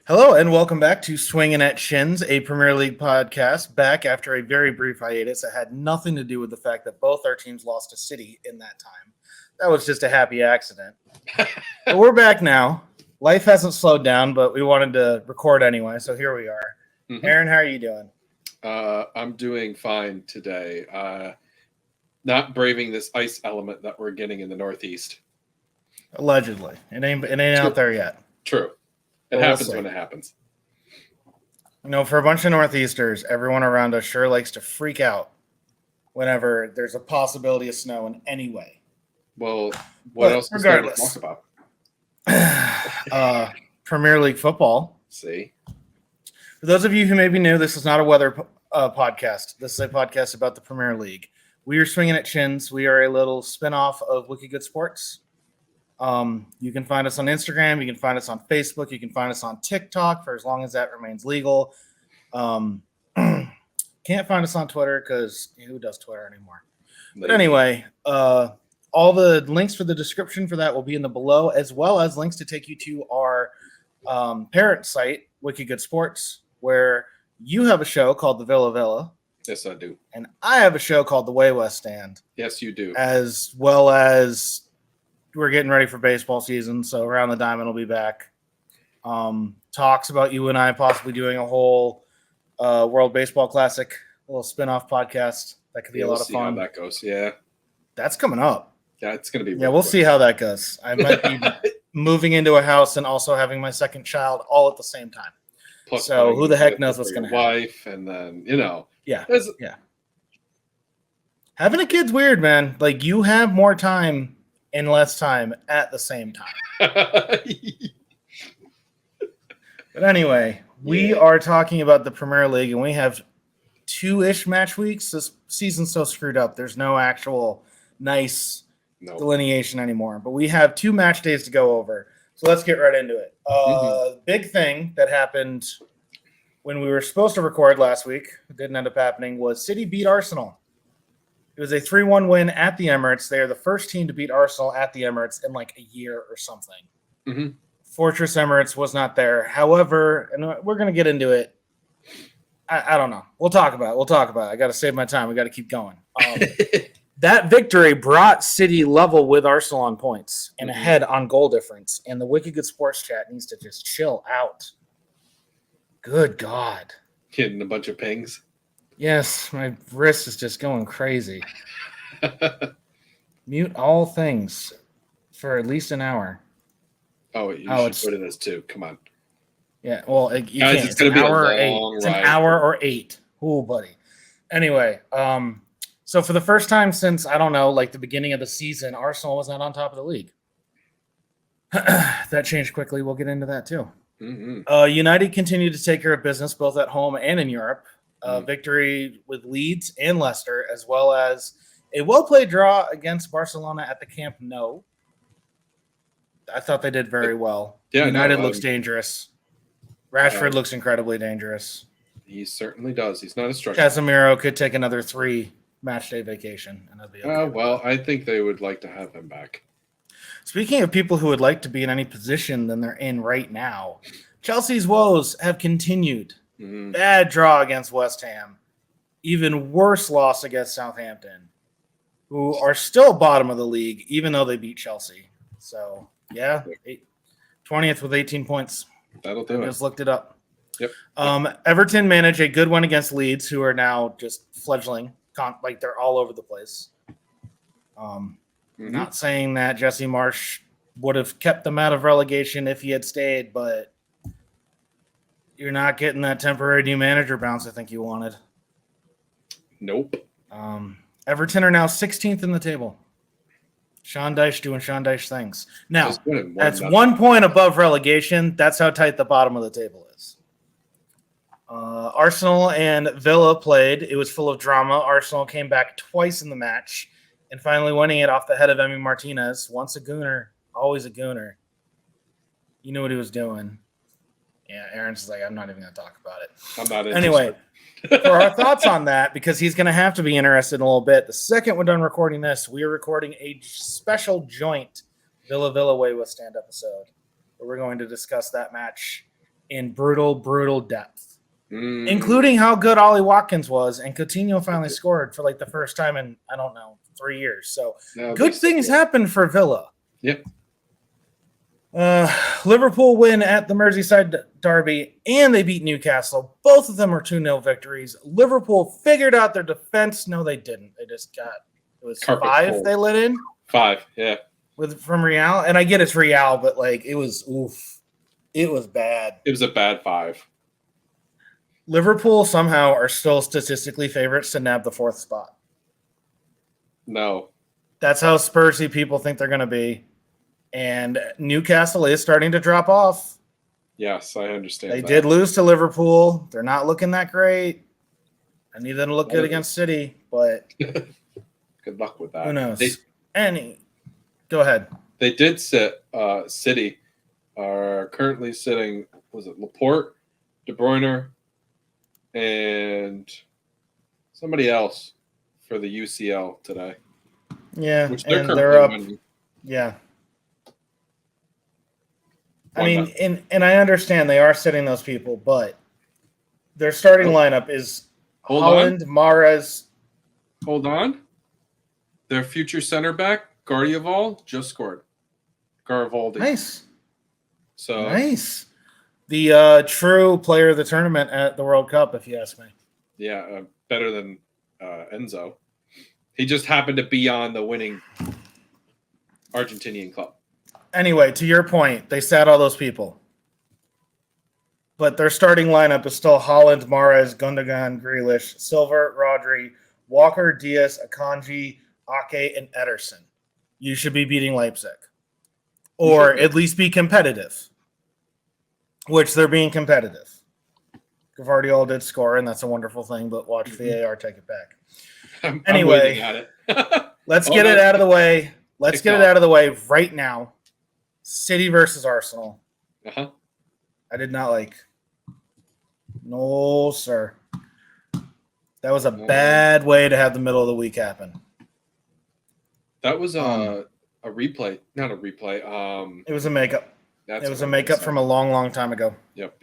Hello and welcome back to Swinging at Shins, a Premier League podcast, back after a very brief hiatus that had nothing to do with the fact that both our teams lost to City in that time. That was just a happy accident. But we're back now. Life hasn't slowed down, but we wanted to record anyway, so here we are. Mm-hmm. Aaron, how are you doing? I'm doing fine today. Not braving this ice element that we're getting in the Northeast. Allegedly. It ain't out there yet. True. It happens when it happens. You know, for a bunch of Northeasters, everyone around us sure likes to freak out whenever there's a possibility of snow in any way. Well, what else is there to talk about? Premier League football. See? For those of you who may be new, this is not a weather podcast. This is a podcast about the Premier League. We are Swinging at Shins. We are a little spinoff of Wicked Good Sports. You can find us on Instagram. You can find us on Facebook. You can find us on TikTok for as long as that remains legal. Can't find us on Twitter because who does Twitter anymore? But anyway, all the links for the description for that will be in the below, as well as links to take you to our parent site, Wicked Good Sports, where you have a show called The Villa Villa. Yes, I do. And I have a show called The Way West Stand. Yes, you do. As well as we're getting ready for baseball season, so Around the Diamond will be back. Talks about you and I possibly doing a whole World Baseball Classic, a little spin-off podcast. That could be a lot of fun. How that goes, yeah. That's coming up. Yeah, it's going to be. Yeah, we'll see how that goes. I might be moving into a house and also having my second child all at the same time. Plus so who the heck knows what's going to happen? Wife, and then yeah. Having a kid's weird, man. Like you have more time and less time at the same time. But anyway, we are talking about the Premier League, and we have 2-ish match weeks. This season's so screwed up. There's no actual nice delineation anymore. But we have 2 match days to go over. So let's get right into it. Big thing that happened when we were supposed to record last week, it didn't end up happening, was City beat Arsenal. It was a 3-1 win at the Emirates. They are the first team to beat Arsenal at the Emirates in like a year or something. Mm-hmm. Fortress Emirates was not there. However, and we're going to get into it. I don't know. We'll talk about it. I got to save my time. We got to keep going. That victory brought City level with Arsenal on points and ahead on goal difference. And the Wicked Good Sports chat needs to just chill out. Good God. Getting a bunch of pings. Yes, my wrist is just going crazy. Mute all things for at least an hour. Oh, you should put it as 2. Come on. Yeah, well, you guys, can't. it's going to be a long ride. It's an hour or 8. Oh, buddy. Anyway, so for the first time since, I don't know, like the beginning of the season, Arsenal was not on top of the league. That changed quickly. We'll get into that too. Mm-hmm. United continued to take care of business both at home and in Europe. Victory with Leeds and Leicester, as well as a well-played draw against Barcelona at the Camp Nou. I thought they did very well. Yeah, United looks dangerous. Rashford looks incredibly dangerous. He certainly does. He's not a structure. Casemiro could take another 3 match day vacation, and that'd be okay. Well, I think they would like to have him back. Speaking of people who would like to be in any position than they're in right now, Chelsea's woes have continued. Mm-hmm. Bad draw against West Ham. Even worse loss against Southampton, who are still bottom of the league, even though they beat Chelsea. So, yeah, 20th with 18 points. That'll do it. Just looked it up. Yep. Everton managed a good one against Leeds, who are now just fledgling. Like they're all over the place. Not saying that Jesse Marsch would have kept them out of relegation if he had stayed, but you're not getting that temporary new manager bounce I think you wanted. Nope. Everton are now 16th in the table. Sean Dyche doing Sean Dyche things. Now, that's 1 point above relegation. That's how tight the bottom of the table is. Arsenal and Villa played. It was full of drama. Arsenal came back twice in the match and finally winning it off the head of Emi Martinez. Once a gooner, always a gooner. You knew what he was doing. Yeah, Aaron's like, I'm not even going to talk about it. I'm not interested. Anyway, for our thoughts on that, because he's going to have to be interested in a little bit, the second we're done recording this, we are recording a special joint Villa Way West Stand episode where we're going to discuss that match in brutal, brutal depth, including how good Ollie Watkins was, and Coutinho finally scored for like the first time in, I don't know, 3 years. So good things happened for Villa. Yep. Liverpool win at the Merseyside derby, and they beat Newcastle. Both of them are 2-0 victories. Liverpool figured out their defense. No, they didn't. They just got – it was Carpet 5 cold. they let in. 5, yeah. From Real. And I get it's Real, but, like, it was – oof. It was bad. It was a bad 5. Liverpool somehow are still statistically favorites to nab the 4th spot. No. That's how Spursy people think they're going to be. And Newcastle is starting to drop off. Yes, I understand. They did lose to Liverpool. They're not looking that great. I need them to look good against City, but good luck with that. Who knows? Go ahead. They did sit. City are currently sitting. Was it Laporte, De Bruyne, and somebody else for the UCL today? Yeah, which they're up. Winning. Yeah. I mean, and I understand they are sitting those people, but their starting lineup is Holland, Mahrez. Hold on. Their future center back, Gvardiol, just scored. Garibaldi. Nice. So nice. The true player of the tournament at the World Cup, if you ask me. Yeah, better than Enzo. He just happened to be on the winning Argentinian club. Anyway, to your point, they sat all those people. But their starting lineup is still Holland, Mahrez, Gundogan, Grealish, Silva, Rodri, Walker, Diaz, Akanji, Ake, and Ederson. You should be beating Leipzig. Or at least be competitive. Which they're being competitive. Gvardiol did score, and that's a wonderful thing, but watch VAR take it back. Anyway, let's get it out of the way. Let's get it out of the way right now. City versus Arsenal. Uh-huh. I did not like. No, sir. That was a bad way to have the middle of the week happen. That was a replay. Not a replay. It was a makeup. It was a makeup from a long, long time ago. Yep.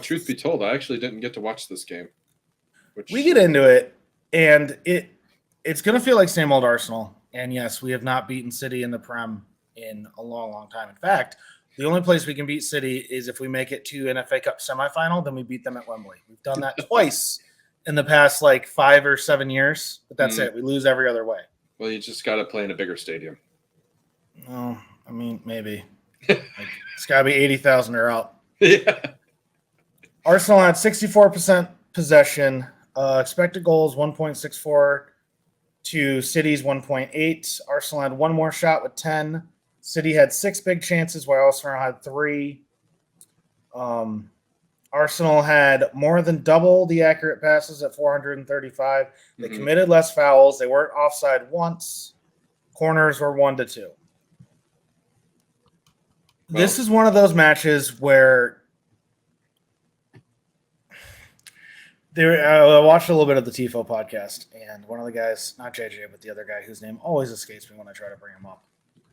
Truth be told, I actually didn't get to watch this game. We get into it, and it's going to feel like same old Arsenal. And yes, we have not beaten City in the Prem in a long, long time. In fact, the only place we can beat City is if we make it to an FA Cup semifinal, then we beat them at Wembley. We've done that twice in the past 5 or 7 years, but that's it. We lose every other way. Well, you just got to play in a bigger stadium. Oh, I mean, maybe. It's got to be 80,000 or out. Yeah. Arsenal had 64% possession. Expected goals 1.64 to City's 1.8. Arsenal had one more shot with 10. City had 6 big chances, while Arsenal had 3. Arsenal had more than double the accurate passes at 435. They committed less fouls. They weren't offside once. Corners were 1-2. This is one of those matches where I watched a little bit of the TIFO podcast, and one of the guys, not JJ, but the other guy whose name always escapes me when I try to bring him up,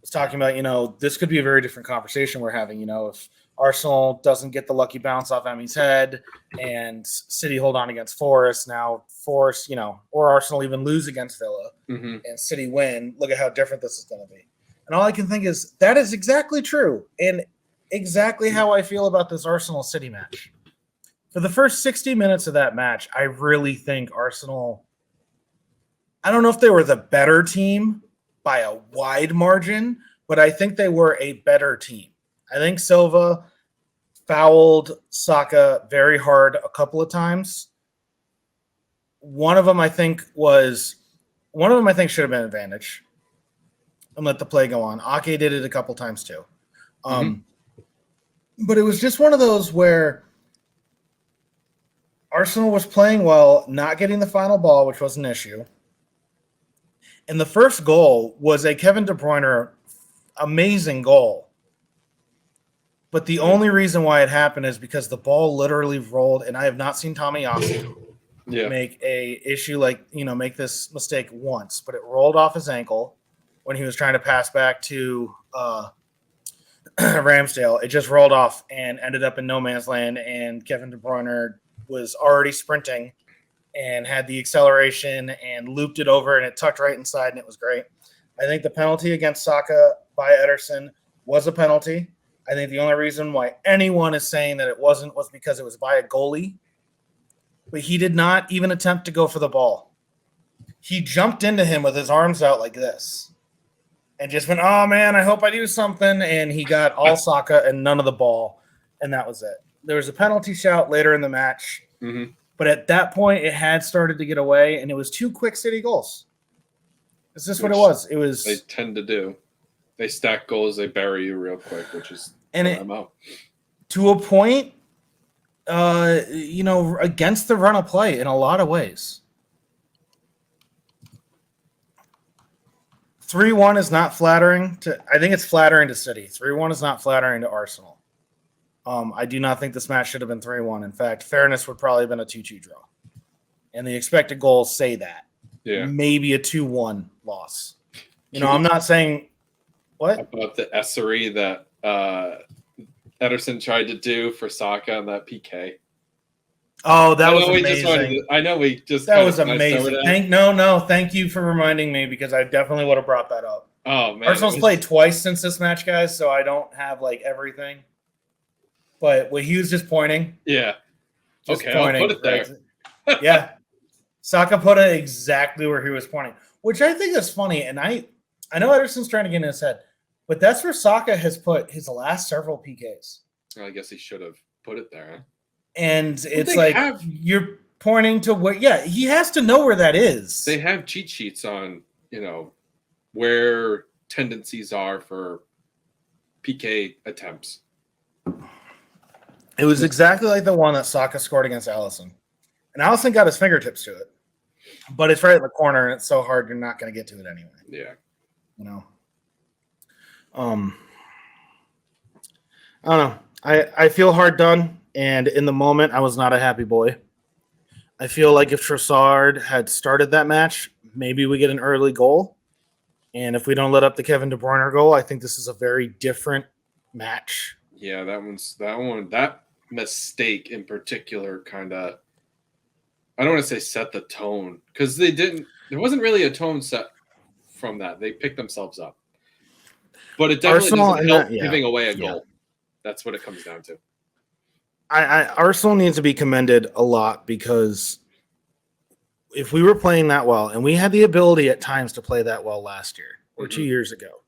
was talking about, this could be a very different conversation we're having, if Arsenal doesn't get the lucky bounce off Emmy's head and City hold on against Forest. Now Forest, or Arsenal even lose against Villa and City win. Look at how different this is going to be. And all I can think is that is exactly true and exactly how I feel about this Arsenal City match. For the first 60 minutes of that match, I really think Arsenal, I don't know if they were the better team by a wide margin, but I think they were a better team. I think Silva fouled Saka very hard a couple of times. One of them I think should have been an advantage and let the play go on. Ake did it a couple times too. But it was just one of those where Arsenal was playing well, not getting the final ball, which was an issue. And the first goal was a Kevin De Bruyne amazing goal. But the only reason why it happened is because the ball literally rolled, and I have not seen Tomiyasu make a issue make this mistake once, but it rolled off his ankle when he was trying to pass back to Ramsdale, it just rolled off and ended up in no man's land. And Kevin De Bruyne was already sprinting and had the acceleration and looped it over, and it tucked right inside, and it was great. I think the penalty against Saka by Ederson was a penalty. I think the only reason why anyone is saying that it wasn't was because it was by a goalie, but he did not even attempt to go for the ball. He jumped into him with his arms out like this and just went, oh, man, I hope I do something, and he got all Saka and none of the ball, and that was it. There was a penalty shout later in the match, but at that point, it had started to get away, and it was 2 quick City goals. Is this what it was? It was. They tend to do. They stack goals, they bury you real quick, which is I'm out. To a point, against the run of play in a lot of ways. 3-1 is not flattering to. I think it's flattering to City. 3-1 is not flattering to Arsenal. I do not think this match should have been 3-1. In fact, fairness would probably have been a 2-2 draw. And the expected goals say that. Yeah. Maybe a 2-1 loss. I'm not saying what about the essery that Ederson tried to do for Saka on that PK. Oh, that was amazing. That was amazing. Thank you for reminding me, because I definitely would have brought that up. Oh, man. Arsenal's played twice since this match, guys, so I don't have everything. But when he was just pointing. Yeah. Just okay, pointing, I'll put it there. Yeah. Saka put it exactly where he was pointing, which I think is funny. And I know Ederson's trying to get in his head, but that's where Saka has put his last several PKs. I guess he should have put it there. Huh? And it's like you're pointing to what? Yeah, he has to know where that is. They have cheat sheets on, where tendencies are for PK attempts. It was exactly like the one that Saka scored against Alisson. And Alisson got his fingertips to it. But it's right in the corner, and it's so hard you're not going to get to it anyway. Yeah. I don't know. I feel hard done, and in the moment, I was not a happy boy. I feel like if Trossard had started that match, maybe we get an early goal. And if we don't let up the Kevin De Bruyne goal, I think this is a very different match. Yeah, that mistake in particular kind of, I don't want to say set the tone, because there wasn't really a tone set from that. They picked themselves up. But it definitely doesn't help giving away a goal. That's what it comes down to. Arsenal needs to be commended a lot, because if we were playing that well, and we had the ability at times to play that well last year or 2 years ago,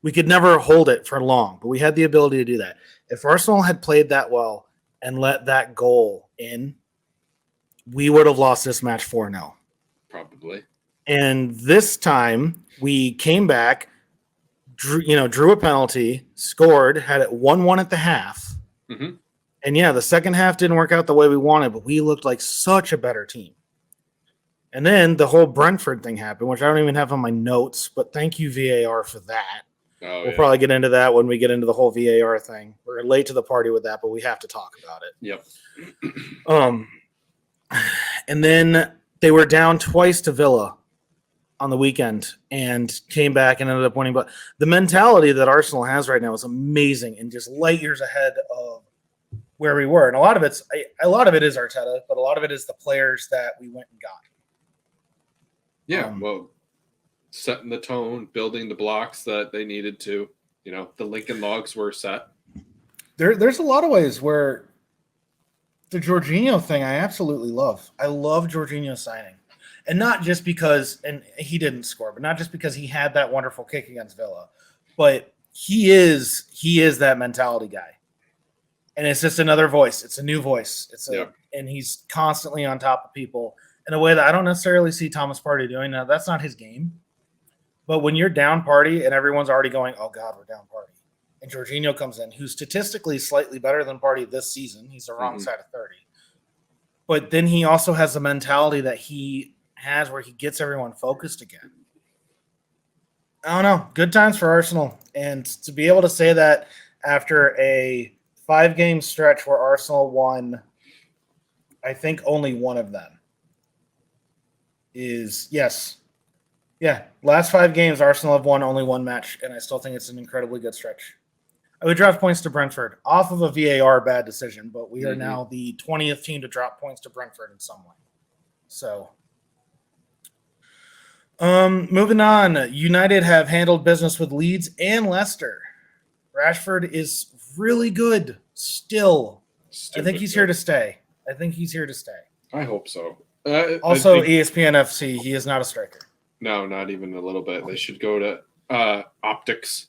we could never hold it for long, but we had the ability to do that. If Arsenal had played that well and let that goal in, we would have lost this match 4-0. Probably. And this time we came back, drew a penalty, scored, had it 1-1 at the half. Mm-hmm. And the second half didn't work out the way we wanted, but we looked like such a better team. And then the whole Brentford thing happened, which I don't even have on my notes, but thank you, VAR, for that. We'll probably get into that when we get into the whole VAR thing. We're late to the party with that, but we have to talk about it. Yep. And then they were down twice to Villa on the weekend and came back and ended up winning. But the mentality that Arsenal has right now is amazing and just light years ahead of where we were. And a lot of it is Arteta, but a lot of it is the players that we went and got. Yeah, setting the tone, building the blocks that they needed to. The Lincoln Logs were set. There's a lot of ways where the Jorginho thing I absolutely love. I love Jorginho signing. And not just because, and he didn't score, but not just because he had that wonderful kick against Villa, but he is that mentality guy. And it's just another voice. It's a new voice. And he's constantly on top of people in a way that I don't necessarily see Thomas Partey doing. Now, that's not his game. But when you're down Partey and everyone's already going, oh, God, we're down Partey. And Jorginho comes in, who's statistically slightly better than Partey this season. He's the wrong side of 30. But then he also has the mentality that he has where he gets everyone focused again. I don't know. Good times for Arsenal. And to be able to say that after a 5-game stretch where Arsenal won, I think only one of them is, yes. Yeah, last 5 games, Arsenal have won only one match, and I still think it's an incredibly good stretch. I would draft points to Brentford off of a VAR bad decision, but we are Mm-hmm. now the 20th team to drop points to Brentford in some way. So, moving on. United have handled business with Leeds and Leicester. Rashford is really good still. I think he's here to stay. I hope so. Also, ESPN FC, he is not a striker. No, not even a little bit. They should go to Optics.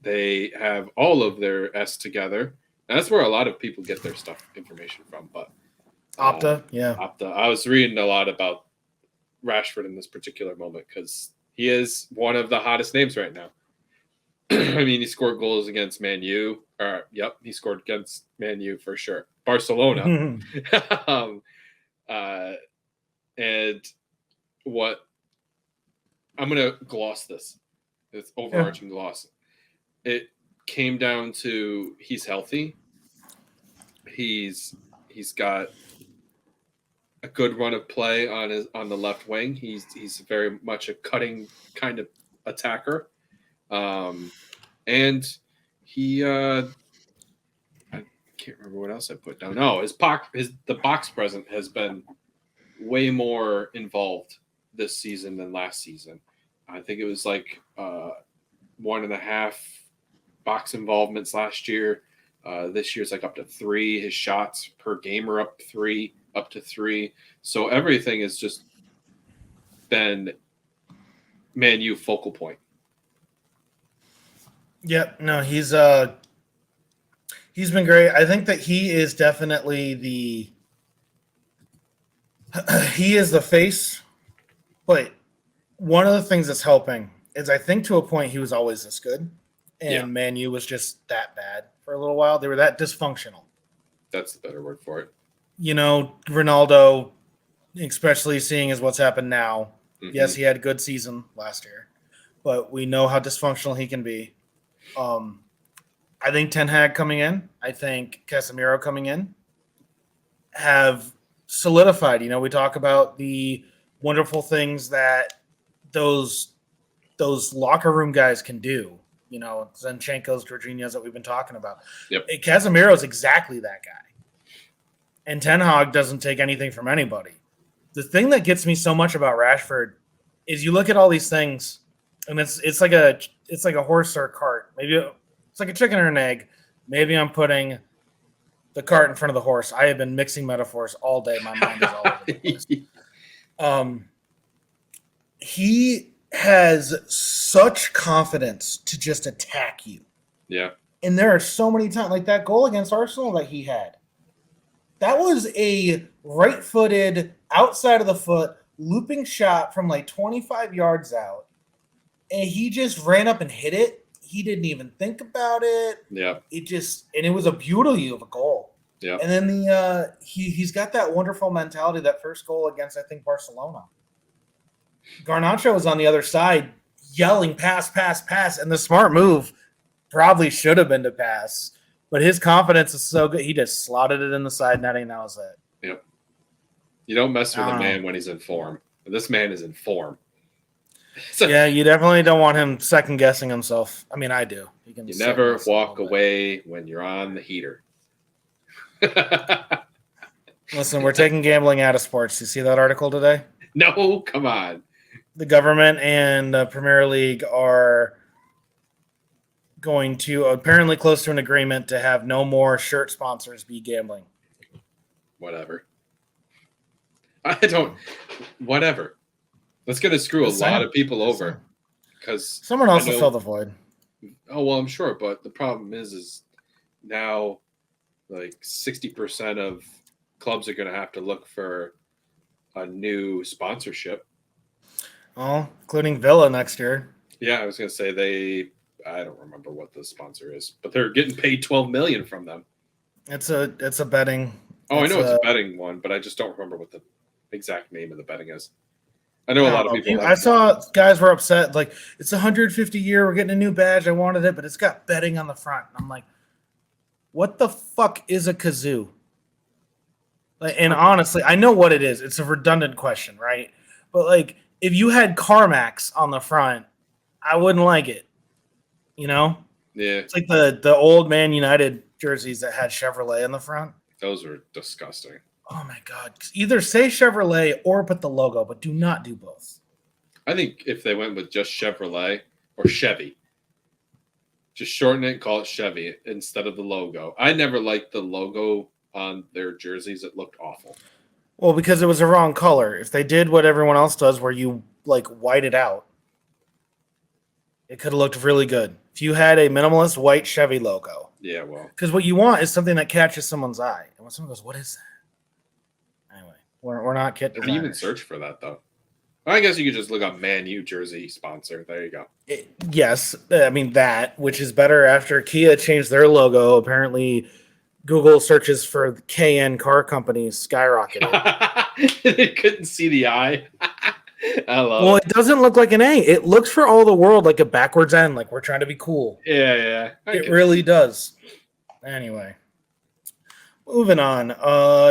They have all of their S together. And that's where a lot of people get their information from. But Opta, yeah. Opta. I was reading a lot about Rashford in this particular moment because he is one of the hottest names right now. I mean, he scored goals against Man U. He scored against Man U for sure. Barcelona. And what I'm going to gloss this. It's overarching gloss. It came down to he's healthy. He's got a good run of play on the left wing. He's very much a cutting kind of attacker. And he I can't remember what else I put down. No, the box present has been way more involved this season than last season. I think it was like 1.5 box involvements last year. This year's like up to 3. His shots per game are up to 3. So everything has just been Man U focal point. Yep. No, he's been great. I think that he is definitely he is the face, but one of the things that's helping is I think to a point he was always this good, and Man U was just that bad for a little while. They were that dysfunctional. That's the better word for it. You know, Ronaldo, especially seeing as what's happened now. Mm-hmm. Yes, he had a good season last year, but we know how dysfunctional he can be. I think Ten Hag coming in, I think Casemiro coming in have solidified. You know, we talk about the wonderful things that those locker room guys can do. You know, Zinchenko's, Jorginho's that we've been talking about. Yep. Casemiro's exactly that guy. And Ten Hag doesn't take anything from anybody. The thing that gets me so much about Rashford is you look at all these things, and it's like a horse or a cart. Maybe it's like a chicken or an egg. Maybe I'm putting the cart in front of the horse. I have been mixing metaphors all day. My mind is all over the place. He has such confidence to just attack you. Yeah. And there are so many times, like that goal against Arsenal that he had. That was a right-footed, outside of the foot, looping shot from like 25 yards out. And he just ran up and hit it. He didn't even think about it. Yeah. It was a beauty of a goal. Yeah. And then he's got that wonderful mentality, that first goal against, I think, Barcelona. Garnacho was on the other side yelling, pass, pass, pass. And the smart move probably should have been to pass. But his confidence is so good. He just slotted it in the side netting. That was it. Yep. You don't mess with a man when he's in form. This man is in form. Yeah, you definitely don't want him second guessing himself. I mean, I do. You never walk away when you're on the heater. Listen, we're taking gambling out of sports. You see that article today? No, come on. The government and the Premier League are going to apparently close to an agreement to have no more shirt sponsors be gambling. Whatever. Whatever. That's going to screw a lot of people over. Because someone else will fill the void. Oh, well, I'm sure. But the problem is now like 60% of clubs are going to have to look for a new sponsorship. Oh, including Villa next year. Yeah, I was going to say I don't remember what the sponsor is, but they're getting paid $12 million from them. It's a betting. Oh, I know it's a betting one, but I just don't remember what the exact name of the betting is. I know a lot of people. I saw guys were upset. Like, it's 150 year. We're getting a new badge. I wanted it, but it's got betting on the front. And I'm like, what the fuck is a kazoo? Like, and honestly, I know what it is. It's a redundant question, right? But like, if you had CarMax on the front, I wouldn't like it. You know? Yeah, It's like the old Man United jerseys that had Chevrolet in the front. those were disgusting. Oh my God. Either say Chevrolet or put the logo, but do not do both. I think if they went with just Chevrolet or Chevy, just shorten it and call it Chevy instead of the logo. I never liked the logo on their jerseys. It looked awful. Well, because it was the wrong color. If they did what everyone else does, where you like white it out, it could have looked really good. If you had a minimalist white Chevy logo. Yeah, well. Because what you want is something that catches someone's eye. And when someone goes, what is that? Anyway, we're not kit How do you even designers. search for that, though? I guess you could just look up Man U jersey sponsor. There you go. Yes, I mean that, which is better after Kia changed their logo. Apparently, Google searches for KN car companies skyrocketed. They couldn't see the eye. I love Well, it. it doesn't look like an A. It looks for all the world like a backwards N, like we're trying to be cool. Yeah. It really does. Anyway, moving on.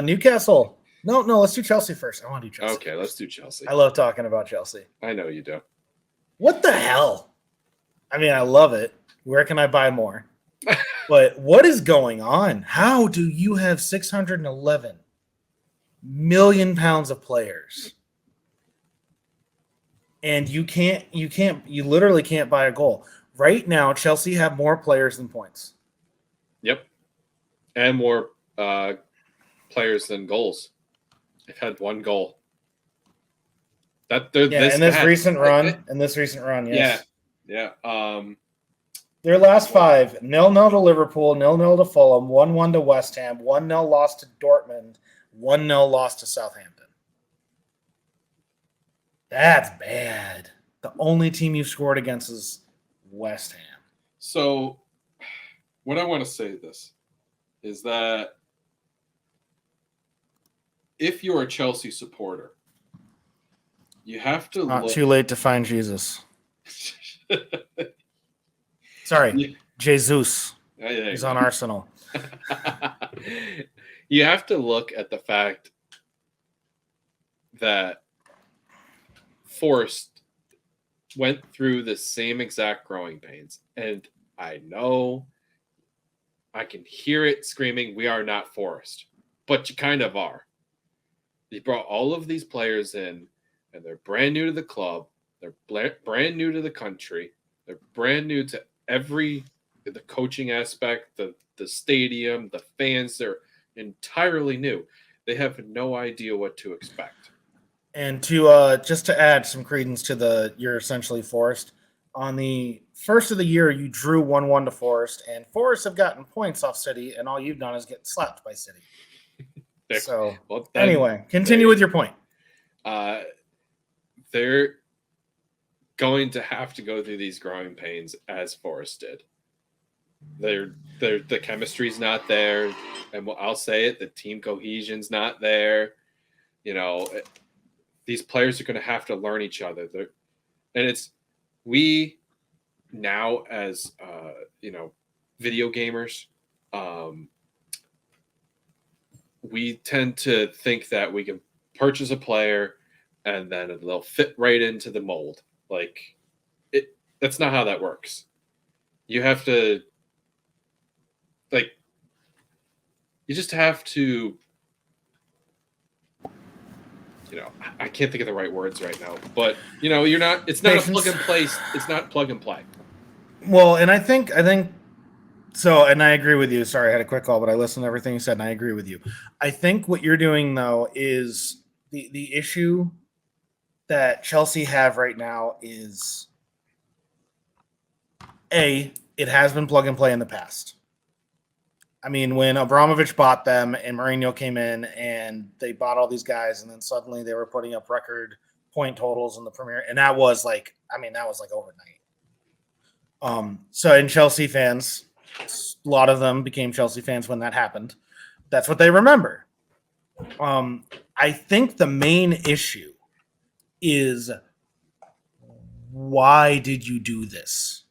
Newcastle. No, let's do Chelsea first. I want to do Chelsea. Okay, let's do Chelsea. I love talking about Chelsea. I know you do. What the hell? I mean, I love it. Where can I buy more? But what is going on? How do you have 611 million pounds of players? And you literally can't buy a goal. Right now, Chelsea have more players than points. Yep. And more players than goals. They've had one goal. In this recent run, yes. Yeah. Their last 5, 0-0 to Liverpool, 0-0 to Fulham, 1-1 to West Ham, 1-0 loss to Dortmund, 1-0 loss to Southampton. That's bad. The only team you've scored against is West Ham. So what I want to say is that if you're a Chelsea supporter, you have to Not too late to find Jesus. Sorry, Jesus. He's on Arsenal. You have to look at the fact that Forrest went through the same exact growing pains. And I know I can hear it screaming, we are not Forrest. But you kind of are. He brought all of these players in, and they're brand new to the club. They're brand new to the country. They're brand new to the coaching aspect, the stadium, the fans. They're entirely new. They have no idea what to expect. And to just to add some credence to you're essentially Forest. On the first of the year, you drew 1-1 to Forest, and Forest have gotten points off City, and all you've done is get slapped by City. So anyway, continue with your point. They're going to have to go through these growing pains as Forest did. The chemistry's not there, and I'll say it, the team cohesion's not there. These players are going to have to learn each other. We now as video gamers, we tend to think that we can purchase a player and then they'll fit right into the mold. That's not how that works. You have to, you just have to, I can't think of the right words right now, but it's not a plug and play. It's not plug and play. Well, and I think so, and I agree with you. Sorry, I had a quick call, but I listened to everything you said, and I agree with you. I think what you're doing, though, is the issue that Chelsea have right now is, it has been plug and play in the past. I mean, when Abramovich bought them and Mourinho came in and they bought all these guys, and then suddenly they were putting up record point totals in the Premier, and that was overnight. So in Chelsea fans, a lot of them became Chelsea fans when that happened. That's what they remember. I think the main issue is, why did you do this?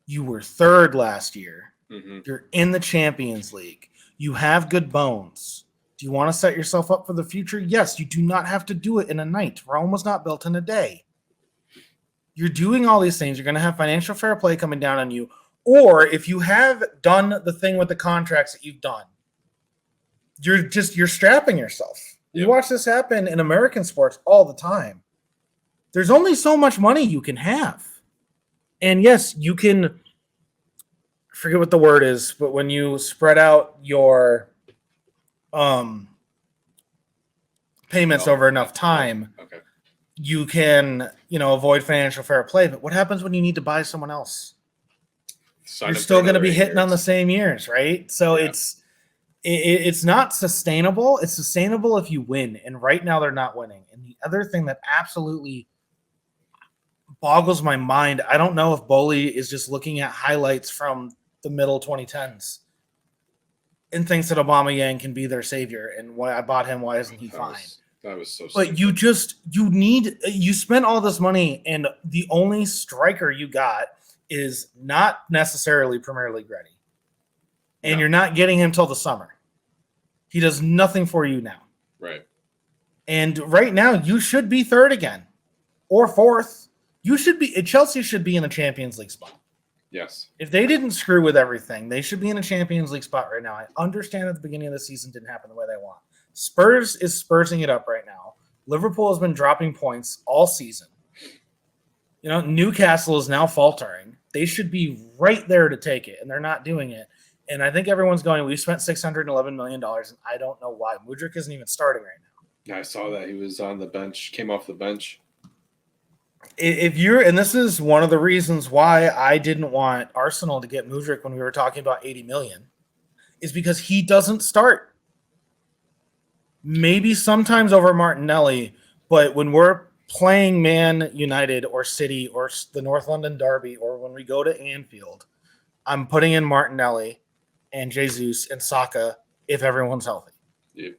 You were third last year. Mm-hmm. You're in the Champions League. You have good bones. Do you want to set yourself up for the future? Yes, you do not have to do it in a night. Rome was not built in a day. You're doing all these things. You're going to have financial fair play coming down on you. Or if you have done the thing with the contracts that you've done, you're strapping yourself. Yep. You watch this happen in American sports all the time. There's only so much money you can have. And yes, you can, I forget what the word is, but when you spread out your payments over enough time, Okay. you can, avoid financial fair play. But what happens when you need to buy someone else? You're still going to be hitting on the same years, right? So Yeah. it's not sustainable. It's sustainable if you win, and right now they're not winning. And the other thing that absolutely boggles my mind, I don't know if Boley is just looking at highlights from the middle 2010s and thinks that Aubameyang can be their savior, and why I bought him, why isn't he fine? That was so But stupid. you spent all this money, and the only striker you got is not necessarily Premier League ready. And you're not getting him till the summer. He does nothing for you now. Right. And right now, you should be third again or fourth. Chelsea should be in a Champions League spot. Yes. If they didn't screw with everything, they should be in a Champions League spot right now. I understand at the beginning of the season didn't happen the way they want. Spurs is spursing it up right now. Liverpool has been dropping points all season. Newcastle is now faltering. They should be right there to take it, and they're not doing it. And I think everyone's going, we spent $611 million, and I don't know why. Mudryk isn't even starting right now. Yeah, I saw that. He was on the bench, came off the bench. And this is one of the reasons why I didn't want Arsenal to get Mudryk when we were talking about 80 million, is because he doesn't start. Maybe sometimes over Martinelli, but when we're playing Man United or City or the North London Derby, or when we go to Anfield, I'm putting in Martinelli and Jesus and Saka if everyone's healthy. Yeah.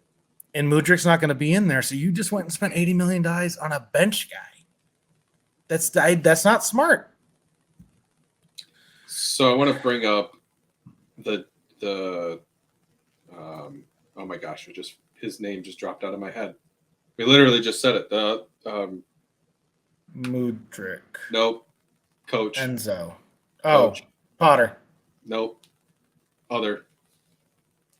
And Mudryk's not going to be in there, so you just went and spent $80 million on a bench guy. That's not smart. So I want to bring up the oh my gosh, his name just dropped out of my head. We literally just said it. The Mudryk. Nope. Coach. Enzo. Coach. Oh, Potter. Nope. Other.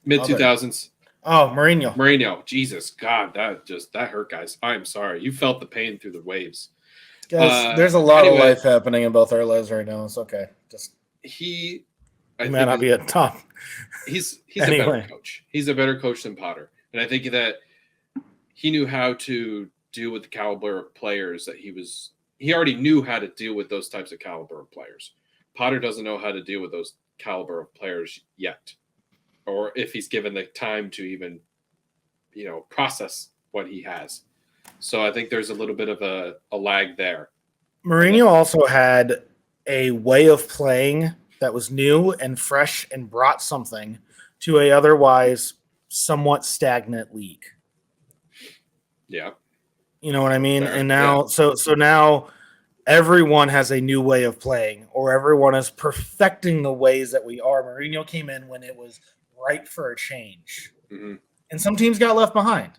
Mid 2000s. Oh, Mourinho. Jesus, God, that hurt, guys. I'm sorry. You felt the pain through the waves. Guys, there's a lot of life happening in both our lives right now. It's okay. He may not be at top. He's a better coach. He's a better coach than Potter. And I think that he knew how to deal with the caliber of players that he already knew how to deal with those types of caliber of players. Potter doesn't know how to deal with those caliber of players yet, or if he's given the time to even, process what he has. So I think there's a little bit of a lag there. Mourinho also had a way of playing that was new and fresh and brought something to a otherwise somewhat stagnant league. Yeah. You know what I mean? And now, so now everyone has a new way of playing, or everyone is perfecting the ways that we are. Mourinho came in when it was ripe for a change. Mm-hmm. And some teams got left behind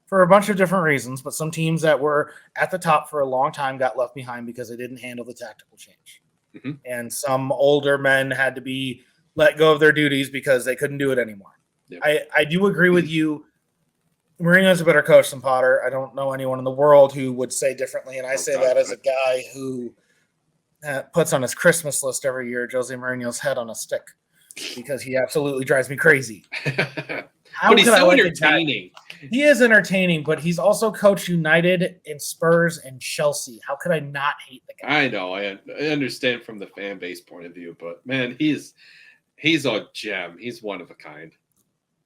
for a bunch of different reasons, but some teams that were at the top for a long time got left behind because they didn't handle the tactical change. Mm-hmm. And some older men had to be let go of their duties because they couldn't do it anymore. Yep. I do agree with you. Mourinho's a better coach than Potter. I don't know anyone in the world who would say differently, and I say that as a guy who puts on his Christmas list every year Jose Mourinho's head on a stick because he absolutely drives me crazy. But he's so entertaining. He is entertaining, but he's also coached United and Spurs and Chelsea. How could I not hate the guy? I know. I understand from the fan base point of view, but man, he's a gem. He's one of a kind.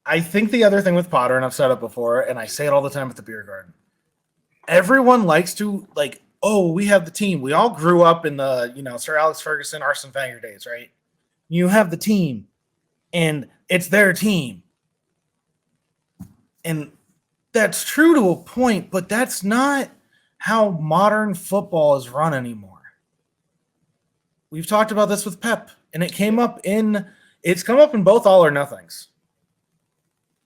I think the other thing with Potter, and I've said it before, and I say it all the time at the beer garden, everyone likes to, we have the team. We all grew up in the, Sir Alex Ferguson, Arsene Wenger days, right? You have the team, and it's their team. And that's true to a point, but that's not how modern football is run anymore. We've talked about this with Pep, and it's come up in both All or Nothings.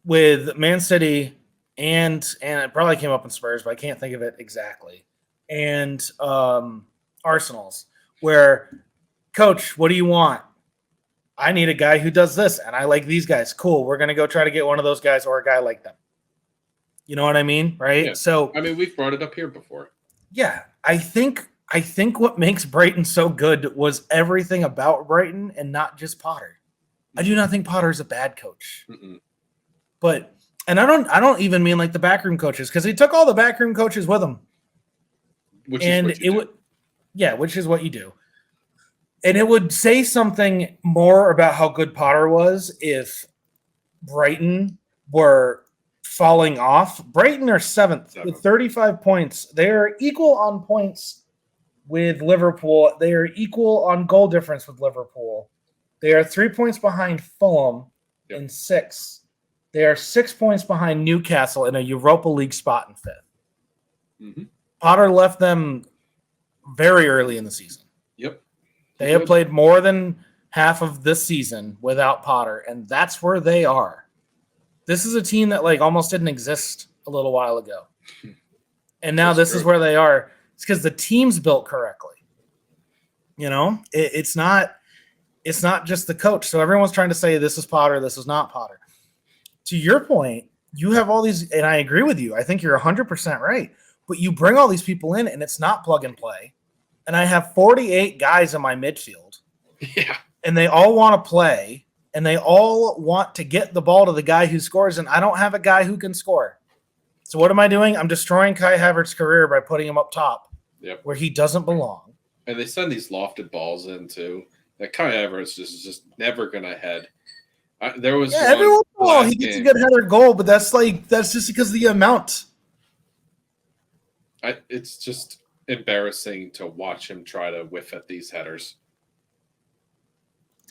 With Man City and it probably came up in Spurs, but I can't think of it exactly. And Arsenal's, where, coach, what do you want? I need a guy who does this, and I like these guys. Cool. We're going to go try to get one of those guys or a guy like them. You know what I mean? Right? Yeah. So, I mean, we've brought it up here before. yeah, I think what makes Brighton so good was everything about Brighton and not just Potter. I do not think Potter is a bad coach. Mm-mm. But and I don't even mean like the backroom coaches, because he took all the backroom coaches with him. Which is what you do. And it would say something more about how good Potter was if Brighton were falling off. Brighton are seventh with 35 points. They are equal on points with Liverpool. They are equal on goal difference with Liverpool. They are 3 points behind Fulham in sixth. They are 6 points behind Newcastle in a Europa League spot in fifth. Mm-hmm. Potter left them very early in the season. Yep. They have played more than half of this season without Potter, and that's where they are. This is a team that like almost didn't exist a little while ago. And now this is where they are. It's because the team's built correctly. You know, it's not just the coach. So everyone's trying to say this is Potter, this is not Potter. To your point, you have all these, and I agree with you. I think you're 100% right. But you bring all these people in, and it's not plug and play. And I have 48 guys in my midfield. Yeah. And they all want to play, and they all want to get the ball to the guy who scores, and I don't have a guy who can score. So what am I doing? I'm destroying Kai Havertz's career by putting him up top where he doesn't belong. And they send these lofted balls in, too. That Kai Havertz is just never going to head. There was every once in a while he gets a good header goal, but that's just because of the amount. It's just embarrassing to watch him try to whiff at these headers.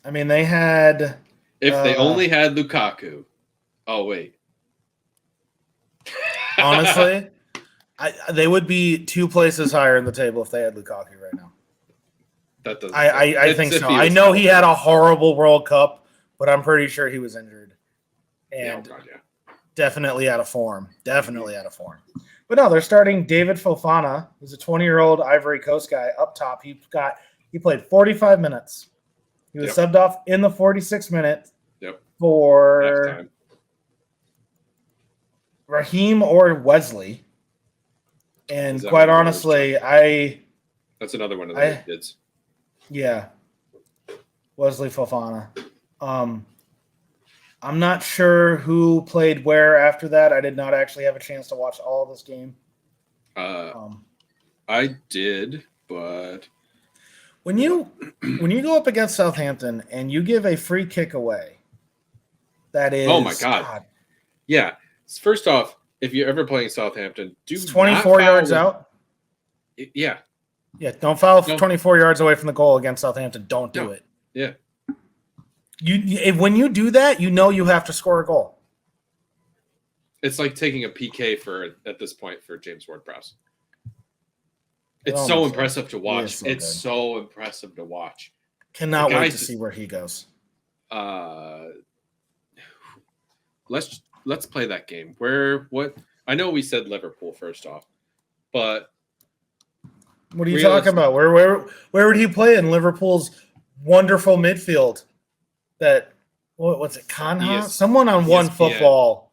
I mean, they had... If they only had Lukaku. Oh, wait. Honestly, they would be 2 places higher in the table if they had Lukaku right now. That doesn't. I think so. I know he had a horrible World Cup, but I'm pretty sure he was injured. And definitely out of form. But no, they're starting David Fofana, who's a 20-year-old Ivory Coast guy, up top. He played 45 minutes. He was subbed off in the 46th minute for halftime. Raheem or Wesley. And quite honestly, that's another one of the kids. Yeah. Wesley Fofana. I'm not sure who played where after that. I did not actually have a chance to watch all of this game. I did, but when you go up against Southampton and you give a free kick away, that is oh my god. Yeah. First off, if you're ever playing Southampton, it's 24 yards out. Yeah. Yeah, don't foul 24 yards away from the goal against Southampton. Don't do it. Yeah. When you do that, you know you have to score a goal. It's like taking a PK at this point for James Ward-Prowse. It's so impressive to watch. It's so impressive to watch. Cannot wait to see where he goes. Let's play that game. I know we said Liverpool first off, but what are you talking about? Where would he play in Liverpool's wonderful midfield? What's it? Conha? Someone on One Football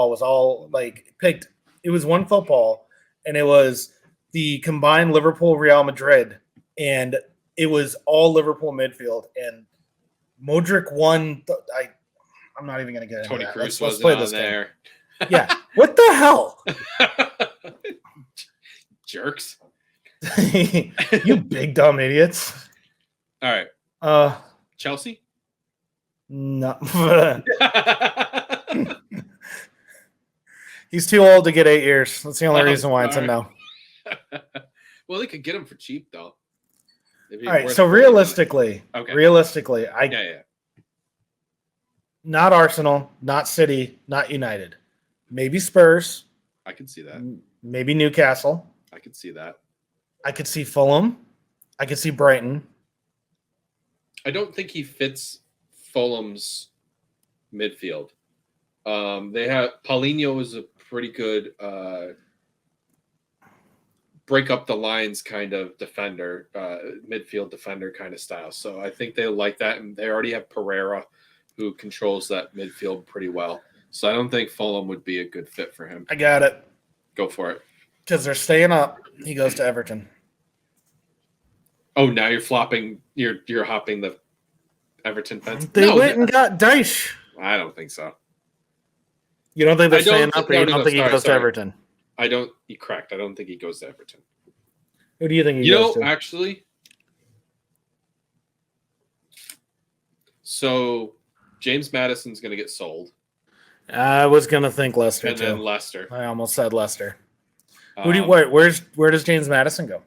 was all like picked. It was One Football, and it was the combined Liverpool Real Madrid, and it was all Liverpool midfield. And Modric won. I'm not even going to get into Tony that. Cruz Let's play this there. Game. Yeah. What the hell? Jerks. You big dumb idiots. All right. Chelsea? No. He's too old to get 8 years. That's the only reason why it's a no. Well, they could get him for cheap, though. All right. So realistically, not Arsenal, not City, not United. Maybe Spurs. I can see that. Maybe Newcastle. I could see that. I could see Fulham. I could see Brighton. I don't think he fits Fulham's midfield. They have Paulinho is a pretty good break up the lines kind of defender, midfield defender kind of style. So I think they like that, and they already have Pereira, who controls that midfield pretty well. So I don't think Fulham would be a good fit for him. I got it. Go for it. Because they're staying up. He goes to Everton. Oh, now you're flopping. You're hopping the Everton fence. They went and got Dyche. I don't think so. You don't think they're I don't staying thi- up, or no, you no, don't no, think he sorry, goes to sorry. Everton? I don't. You're correct. I don't think he goes to Everton. Who do you think he You goes know, to? actually, so James Madison's going to get sold, I was gonna think Leicester and then too. Leicester. I almost said Leicester. Who do you wait? Where does James Madison go?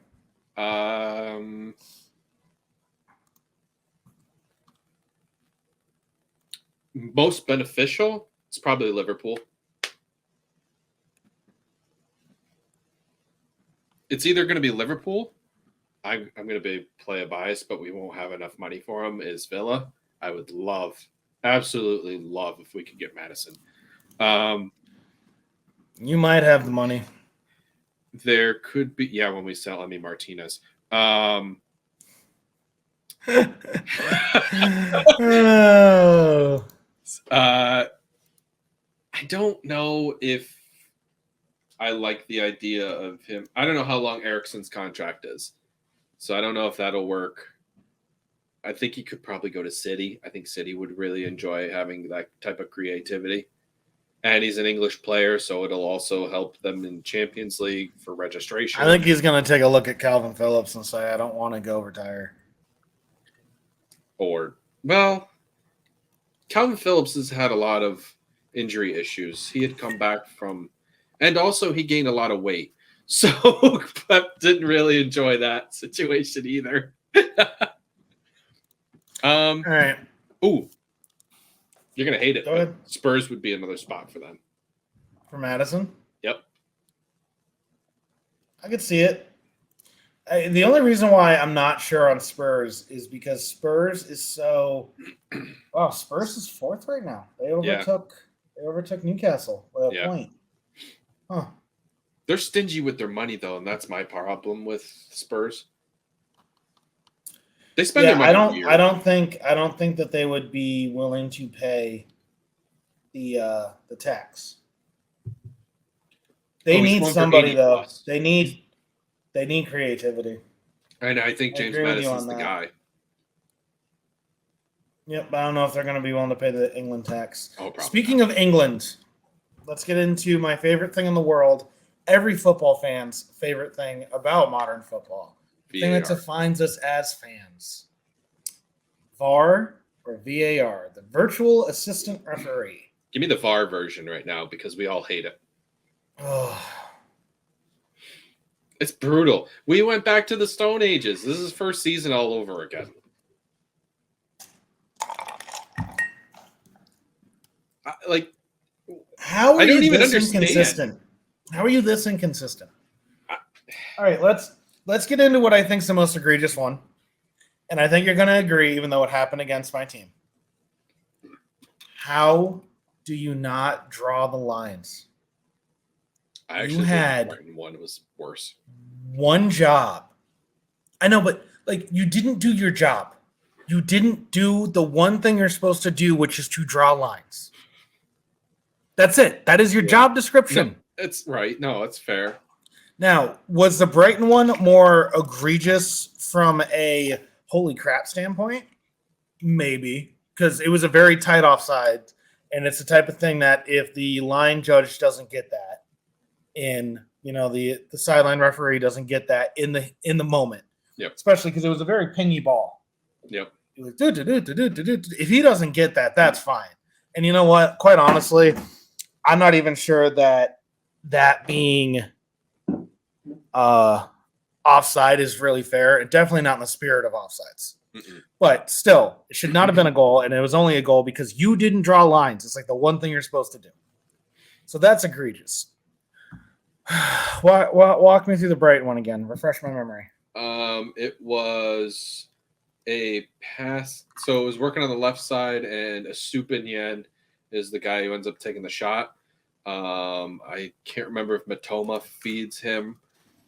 Most beneficial? It's probably Liverpool. It's either going to be Liverpool. I'm going to play a bias, but we won't have enough money for him. Is Villa? I would absolutely love if we could get Madison. You might have the money. There could be, when we sell Emi Martinez. Oh. I don't know if I like the idea of him. I don't know how long Ericsson's contract is, so I don't know if that'll work. I think he could probably go to City. I think City would really enjoy having that type of creativity. And he's an English player, so it'll also help them in Champions League for registration. I think he's going to take a look at Calvin Phillips and say, I don't want to go retire. Calvin Phillips has had a lot of injury issues. He had come back from – and also he gained a lot of weight. So Pep didn't really enjoy that situation either. All right. Ooh. You're going to hate it. Go ahead. Spurs would be another spot for them. For Madison? Yep. I could see it. The only reason why I'm not sure on Spurs is because Spurs is so – wow, Spurs is fourth right now. They overtook Newcastle by a point. Huh. They're stingy with their money, though, and that's my problem with Spurs. They spend their money. I don't think that they would be willing to pay the tax. They need somebody though. They need creativity. And I think James Madison's the guy. Yep, but I don't know if they're going to be willing to pay the England tax. Oh, probably. Speaking of England, let's get into my favorite thing in the world. Every football fan's favorite thing about modern football. The thing that defines us as fans. VAR or VAR, the virtual assistant referee. Give me the VAR version right now because we all hate it. Oh. It's brutal. We went back to the Stone Ages. This is first season all over again. How are you this understand. Inconsistent? How are you this inconsistent? All right, let's get into what I think is the most egregious one. And I think you're going to agree, even though it happened against my team. How do you not draw the lines? I actually think Brighton one was worse. One job. I know, but you didn't do your job. You didn't do the one thing you're supposed to do, which is to draw lines. That's it. That is your job description. No, it's right. No, it's fair. Now, was the Brighton one more egregious from a holy crap standpoint? Maybe, because it was a very tight offside, and it's the type of thing that if the line judge doesn't get that, the sideline referee doesn't get that in the moment. Yep. Especially because it was a very pingy ball. Yep. It was if he doesn't get that, that's fine. And you know what? Quite honestly, I'm not even sure that being offside is really fair, and definitely not in the spirit of offsides. Mm-mm. But still, it should not have been a goal, and it was only a goal because you didn't draw lines. It's like the one thing you're supposed to do. So that's egregious. Walk me through the Brighton one again. Refresh my memory. It was a pass. So it was working on the left side, and Estupiñán is the guy who ends up taking the shot. I can't remember if Matoma feeds him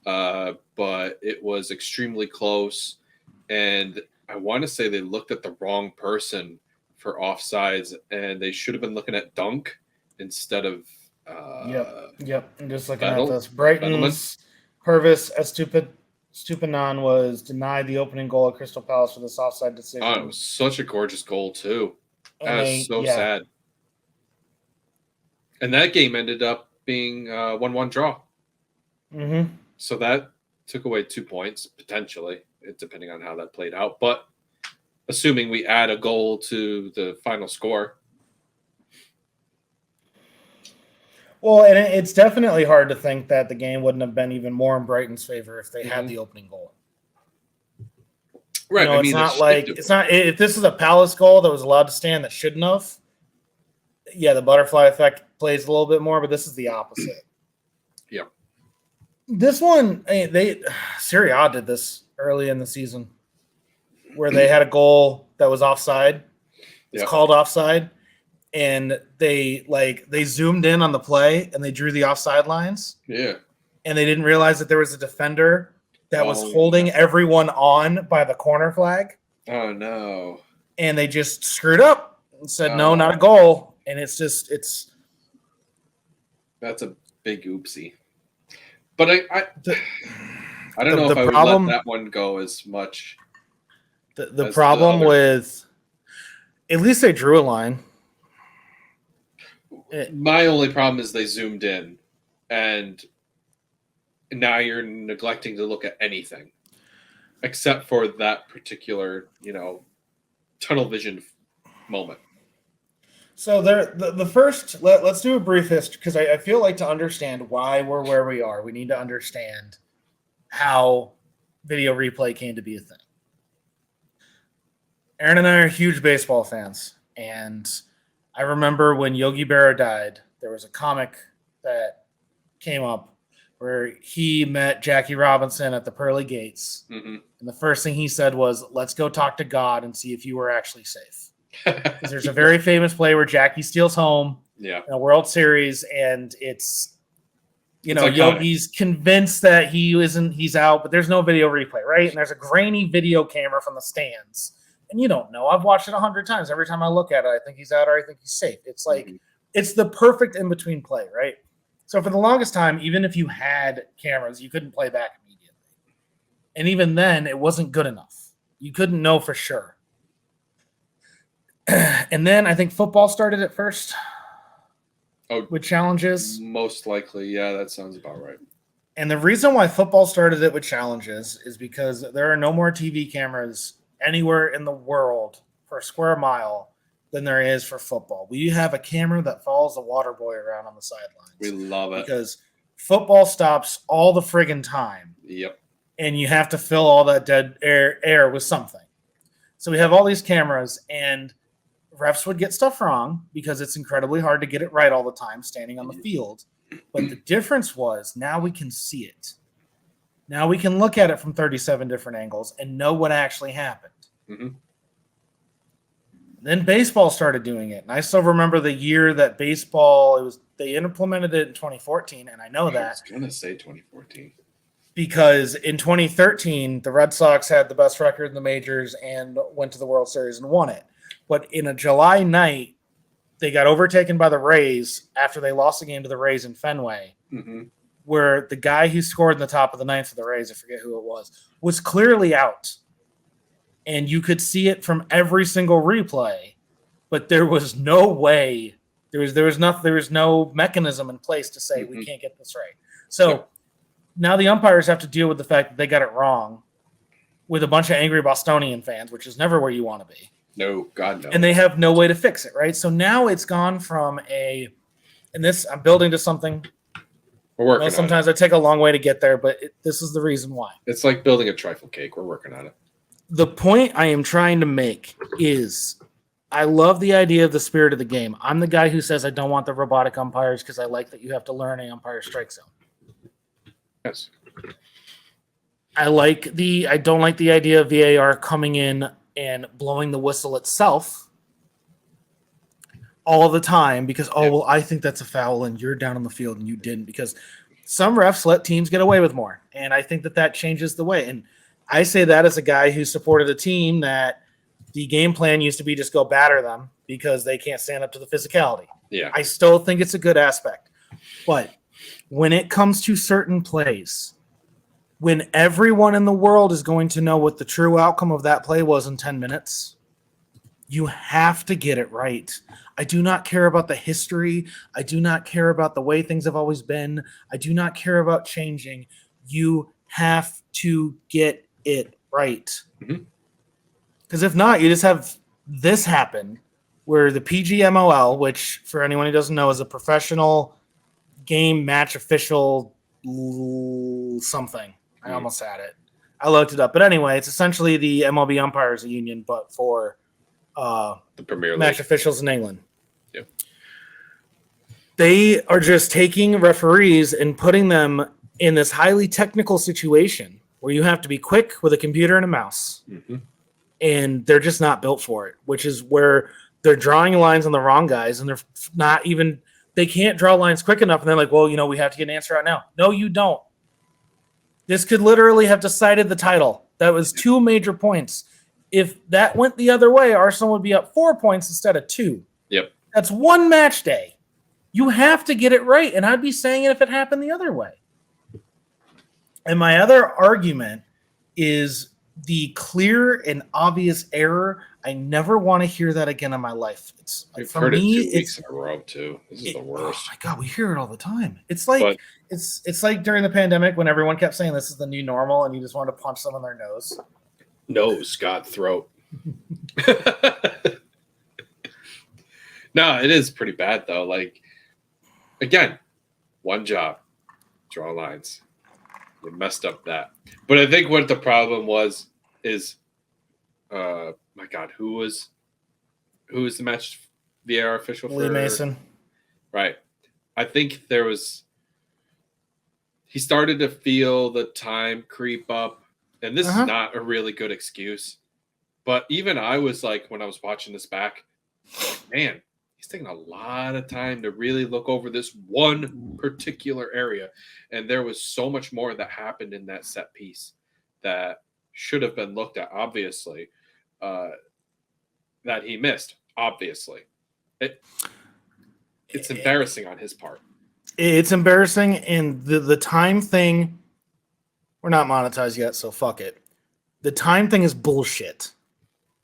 but it was extremely close. And I want to say they looked at the wrong person for offsides, and they should have been looking at Dunk instead of Yep. I'm just looking at Bettel- this. Bettleman. Brighton's Purvis Estupinan was denied the opening goal at Crystal Palace for this offside decision. Oh, it was such a gorgeous goal too. And That was so sad. And that game ended up being 1-1 draw. Mm-hmm. So that took away 2 points, potentially, depending on how that played out. But assuming we add a goal to the final score. Well, and it's definitely hard to think that the game wouldn't have been even more in Brighton's favor if they had the opening goal. Right. You know, it's not if this is a Palace goal that was allowed to stand that shouldn't have. Yeah, the butterfly effect plays a little bit more, but this is the opposite. Yeah. This one, Serie A did this early in the season where they had a goal that was offside. It's called offside. And they zoomed in on the play and they drew the offside lines. Yeah. And they didn't realize that there was a defender that was holding everyone on by the corner flag. Oh, no. And they just screwed up and said, no, not a goal. And it's that's a big oopsie. But I don't know if I would let that one go as much. The problem with, at least they drew a line. My only problem is they zoomed in, and now you're neglecting to look at anything except for that particular, tunnel vision moment. So the first, let's do a brief history, because I feel like to understand why we're where we are, we need to understand how video replay came to be a thing. Aaron and I are huge baseball fans, and I remember when Yogi Berra died, there was a comic that came up where he met Jackie Robinson at the pearly gates. Mm-hmm. And the first thing he said was, let's go talk to God and see if you were actually safe. Because there's a very famous play where Jackie steals home in a World Series, and it's Yogi's convinced that he's out, but there's no video replay, right? And there's a grainy video camera from the stands. And you don't know. I've watched it 100 times. Every time I look at it, I think he's out or I think he's safe. It's like, it's the perfect in-between play, right? So for the longest time, even if you had cameras, you couldn't play back immediately. And even then, it wasn't good enough. You couldn't know for sure. And then I think football started at first with challenges. Most likely, yeah, that sounds about right. And the reason why football started it with challenges is because there are no more TV cameras anywhere in the world for a square mile than there is for football. We have a camera that follows the water boy around on the sidelines. We love it. Because football stops all the friggin' time. Yep. And you have to fill all that dead air with something. So we have all these cameras, and refs would get stuff wrong because it's incredibly hard to get it right all the time standing on the field. But the difference was now we can see it. Now we can look at it from 37 different angles and know what actually happened. Mm-hmm. Then baseball started doing it. And I still remember the year that they implemented it in 2014, and I know that. I was going to say 2014. Because in 2013, the Red Sox had the best record in the majors and went to the World Series and won it. But in a July night, they got overtaken by the Rays after they lost the game to the Rays in Fenway, where the guy who scored in the top of the ninth for the Rays, I forget who it was clearly out. And you could see it from every single replay, but there was no way. There was no mechanism in place to say we can't get this right. So now the umpires have to deal with the fact that they got it wrong with a bunch of angry Bostonian fans, which is never where you want to be. No, God, no. And they have no way to fix it, right? So now it's gone from I'm building to something. We're working on it. Sometimes I take a long way to get there, but this is the reason why. It's like building a trifle cake. We're working on it. The point I am trying to make is I love the idea of the spirit of the game. I'm the guy who says I don't want the robotic umpires because I like that you have to learn an umpire strike zone. Yes. I don't like the idea of VAR coming in and blowing the whistle itself all the time because, I think that's a foul and you're down on the field and you didn't. Because some refs let teams get away with more. And I think that changes the way. And I say that as a guy who supported a team that the game plan used to be just go batter them because they can't stand up to the physicality. Yeah. I still think it's a good aspect. But when it comes to certain plays, when everyone in the world is going to know what the true outcome of that play was in 10 minutes, you have to get it right. I do not care about the history. I do not care about the way things have always been. I do not care about changing. You have to get it right. Because if not, you just have this happen where the PGMOL, which for anyone who doesn't know is a professional game match official something. I almost had it. I looked it up. But anyway, it's essentially the MLB umpires union, but for the Premier match League officials in England. Yep. They are just taking referees and putting them in this highly technical situation where you have to be quick with a computer and a mouse. And they're just not built for it, which is where they're drawing lines on the wrong guys, and they're not even – they can't draw lines quick enough, and they're like, well, we have to get an answer out now. No, you don't. This could literally have decided the title. That was 2 major points. If that went the other way, Arsenal would be up 4 points instead of 2. Yep. That's 1 match day. You have to get it right, and I'd be saying it if it happened the other way. And my other argument is the clear and obvious error. I never want to hear that again in my life. It's We've for heard me, it 2 weeks in a row too. This is the worst. Oh my god, we hear it all the time. It's like it's like during the pandemic when everyone kept saying this is the new normal, and you just wanted to punch them in their nose. Nose, Scott, throat. No, it is pretty bad though. Like, again, one job, draw lines. You messed up that. But I think what the problem is, my God, who was the match VAR official for? Lee Mason. Right. I think he started to feel the time creep up, and this is not a really good excuse. But even I was like, when I was watching this back, man, he's taking a lot of time to really look over this one particular area. And there was so much more that happened in that set piece that should have been looked at, obviously, that he missed, obviously. It's embarrassing on his part. It's embarrassing, and the time thing, we're not monetized yet, so fuck it. The time thing is bullshit.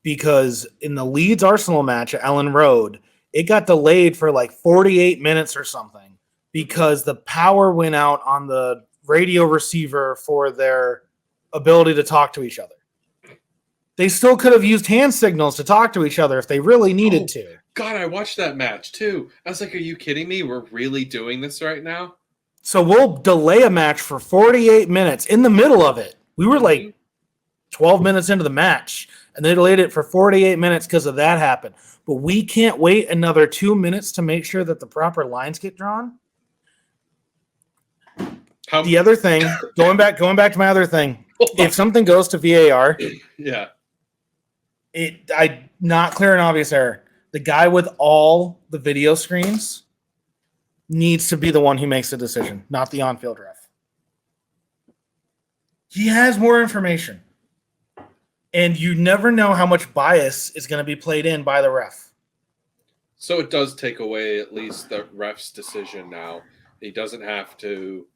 Because in the Leeds Arsenal match at Ellen Road, it got delayed for like 48 minutes or something because the power went out on the radio receiver for their ability to talk to each other. They still could have used hand signals to talk to each other if they really needed to. God, I watched that match too. I was like, are you kidding me? We're really doing this right now? So we'll delay a match for 48 minutes in the middle of it. We were like 12 minutes into the match, and they delayed it for 48 minutes because of that happened. But we can't wait another 2 minutes to make sure that the proper lines get drawn. The other thing, going back to my other thing, if something goes to VAR, not clear and obvious error. The guy with all the video screens needs to be the one who makes the decision, not the on-field ref. He has more information. And you never know how much bias is going to be played in by the ref. So it does take away at least the ref's decision now. He doesn't have to,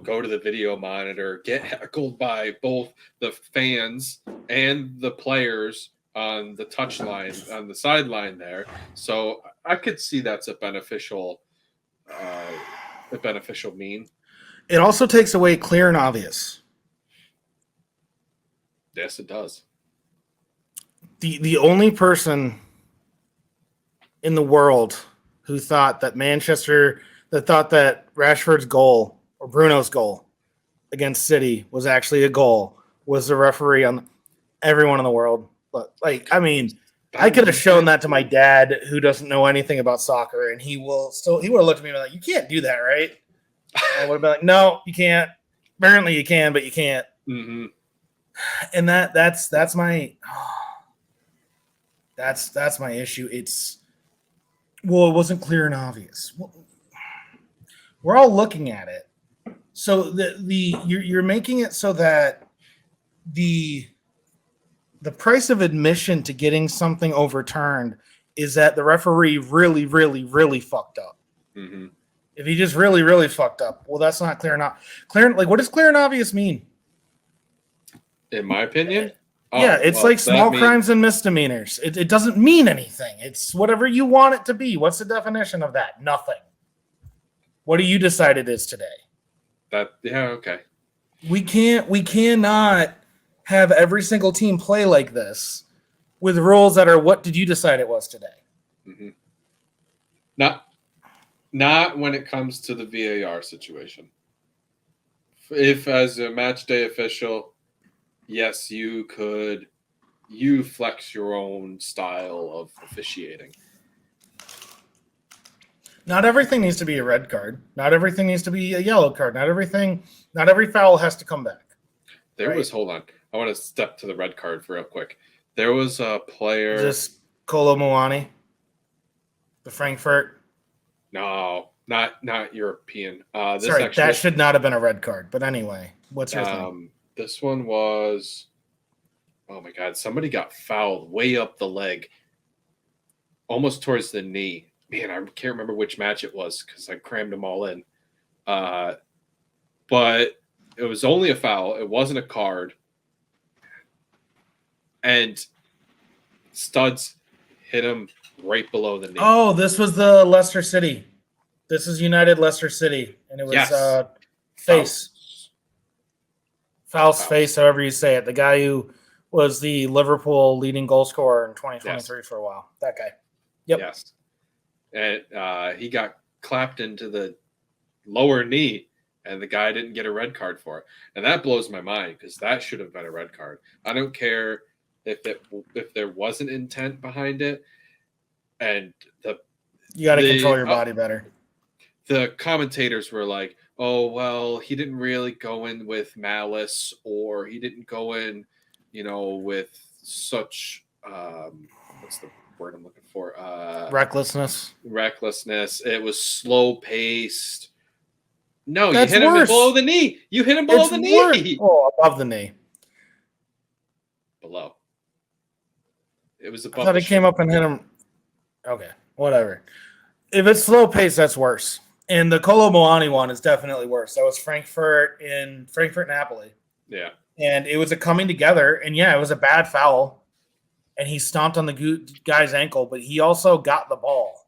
go to the video monitor, get heckled by both the fans and the players on the touchline, on the sideline there. So I could see that's a beneficial mean. It also takes away clear and obvious. Yes, it does. The only person in the world who thought that Rashford's goal or Bruno's goal against City was actually a goal was the referee on everyone in the world. But I could have shown that to my dad who doesn't know anything about soccer, and he would have looked at me and been like, you can't do that, right? And I would have been like, no, you can't. Apparently you can, but you can't. Mm-hmm. And that's my issue. It wasn't clear and obvious. We're all looking at it, So you're making it so that the price of admission to getting something overturned is that the referee really, really, really fucked up. Mm-hmm. If he just really, really fucked up, well, that's not clear and clear. Like, what does clear and obvious mean? In my opinion, yeah, it's like small crimes and misdemeanors. It doesn't mean anything. It's whatever you want it to be. What's the definition of that? Nothing. What do you decide it is today? Okay. We cannot have every single team play like this with rules that are what did you decide it was today? Mm-hmm. Not when it comes to the VAR situation. If as a match day official, yes, you flex your own style of officiating. Not everything needs to be a red card. Not everything needs to be a yellow card. Not every foul has to come back. Hold on. I want to step to the red card for real quick. There was a player. Is this Kolo Muani? The Frankfurt? No, not European. That should not have been a red card. But anyway, what's your thing? This one was, oh my God, somebody got fouled way up the leg, almost towards the knee. Man, I can't remember which match it was because I crammed them all in. But it was only a foul. It wasn't a card. And studs hit him right below the knee. Oh, this was the Leicester City. This is United Leicester City. And it was face. Foul's face, however you say it. The guy who was the Liverpool leading goal scorer in 2023 for a while. That guy. Yep. Yes. And he got clapped into the lower knee, and the guy didn't get a red card for it. And that blows my mind because that should have been a red card. I don't care if there wasn't intent behind it. And you got to control your body better. The commentators were like, oh, well, he didn't really go in with malice, or he didn't go in, with such what's the word I'm looking for? Recklessness. It was slow paced. No, That's you hit worse. him below the knee. You hit him below the knee. Oh, above the knee. Below. It was above. I thought he came up and hit him. Okay, whatever. If it's slow pace, that's worse. And the Kolo Muani one is definitely worse. That was Frankfurt Napoli. Yeah. And it was a coming together. And yeah, it was a bad foul. And he stomped on the guy's ankle, but he also got the ball.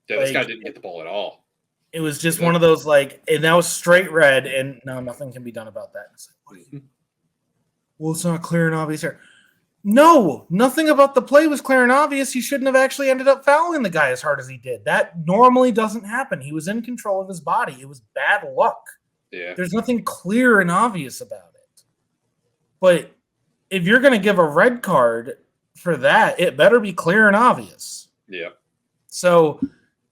Yeah, this guy didn't get the ball at all. It was just one of those, and that was straight red, and no, nothing can be done about that. It's like, well, it's not clear and obvious here. No, nothing about the play was clear and obvious. He shouldn't have actually ended up fouling the guy as hard as he did. That normally doesn't happen. He was in control of his body. It was bad luck. Yeah. There's nothing clear and obvious about it. But if you're going to give a red card for that, it better be clear and obvious. Yeah. So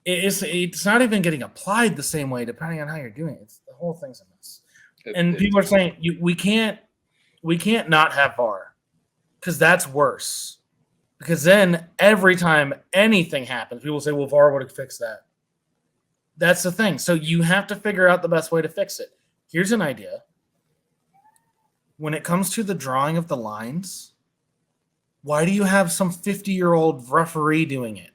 it's not even getting applied the same way depending on how you're doing it. The whole thing's a mess. And people are saying we can't not have VAR. Because that's worse. Because then every time anything happens, people say, well, VAR would have fixed that. That's the thing. So you have to figure out the best way to fix it. Here's an idea. When it comes to the drawing of the lines, why do you have some 50-year-old referee doing it?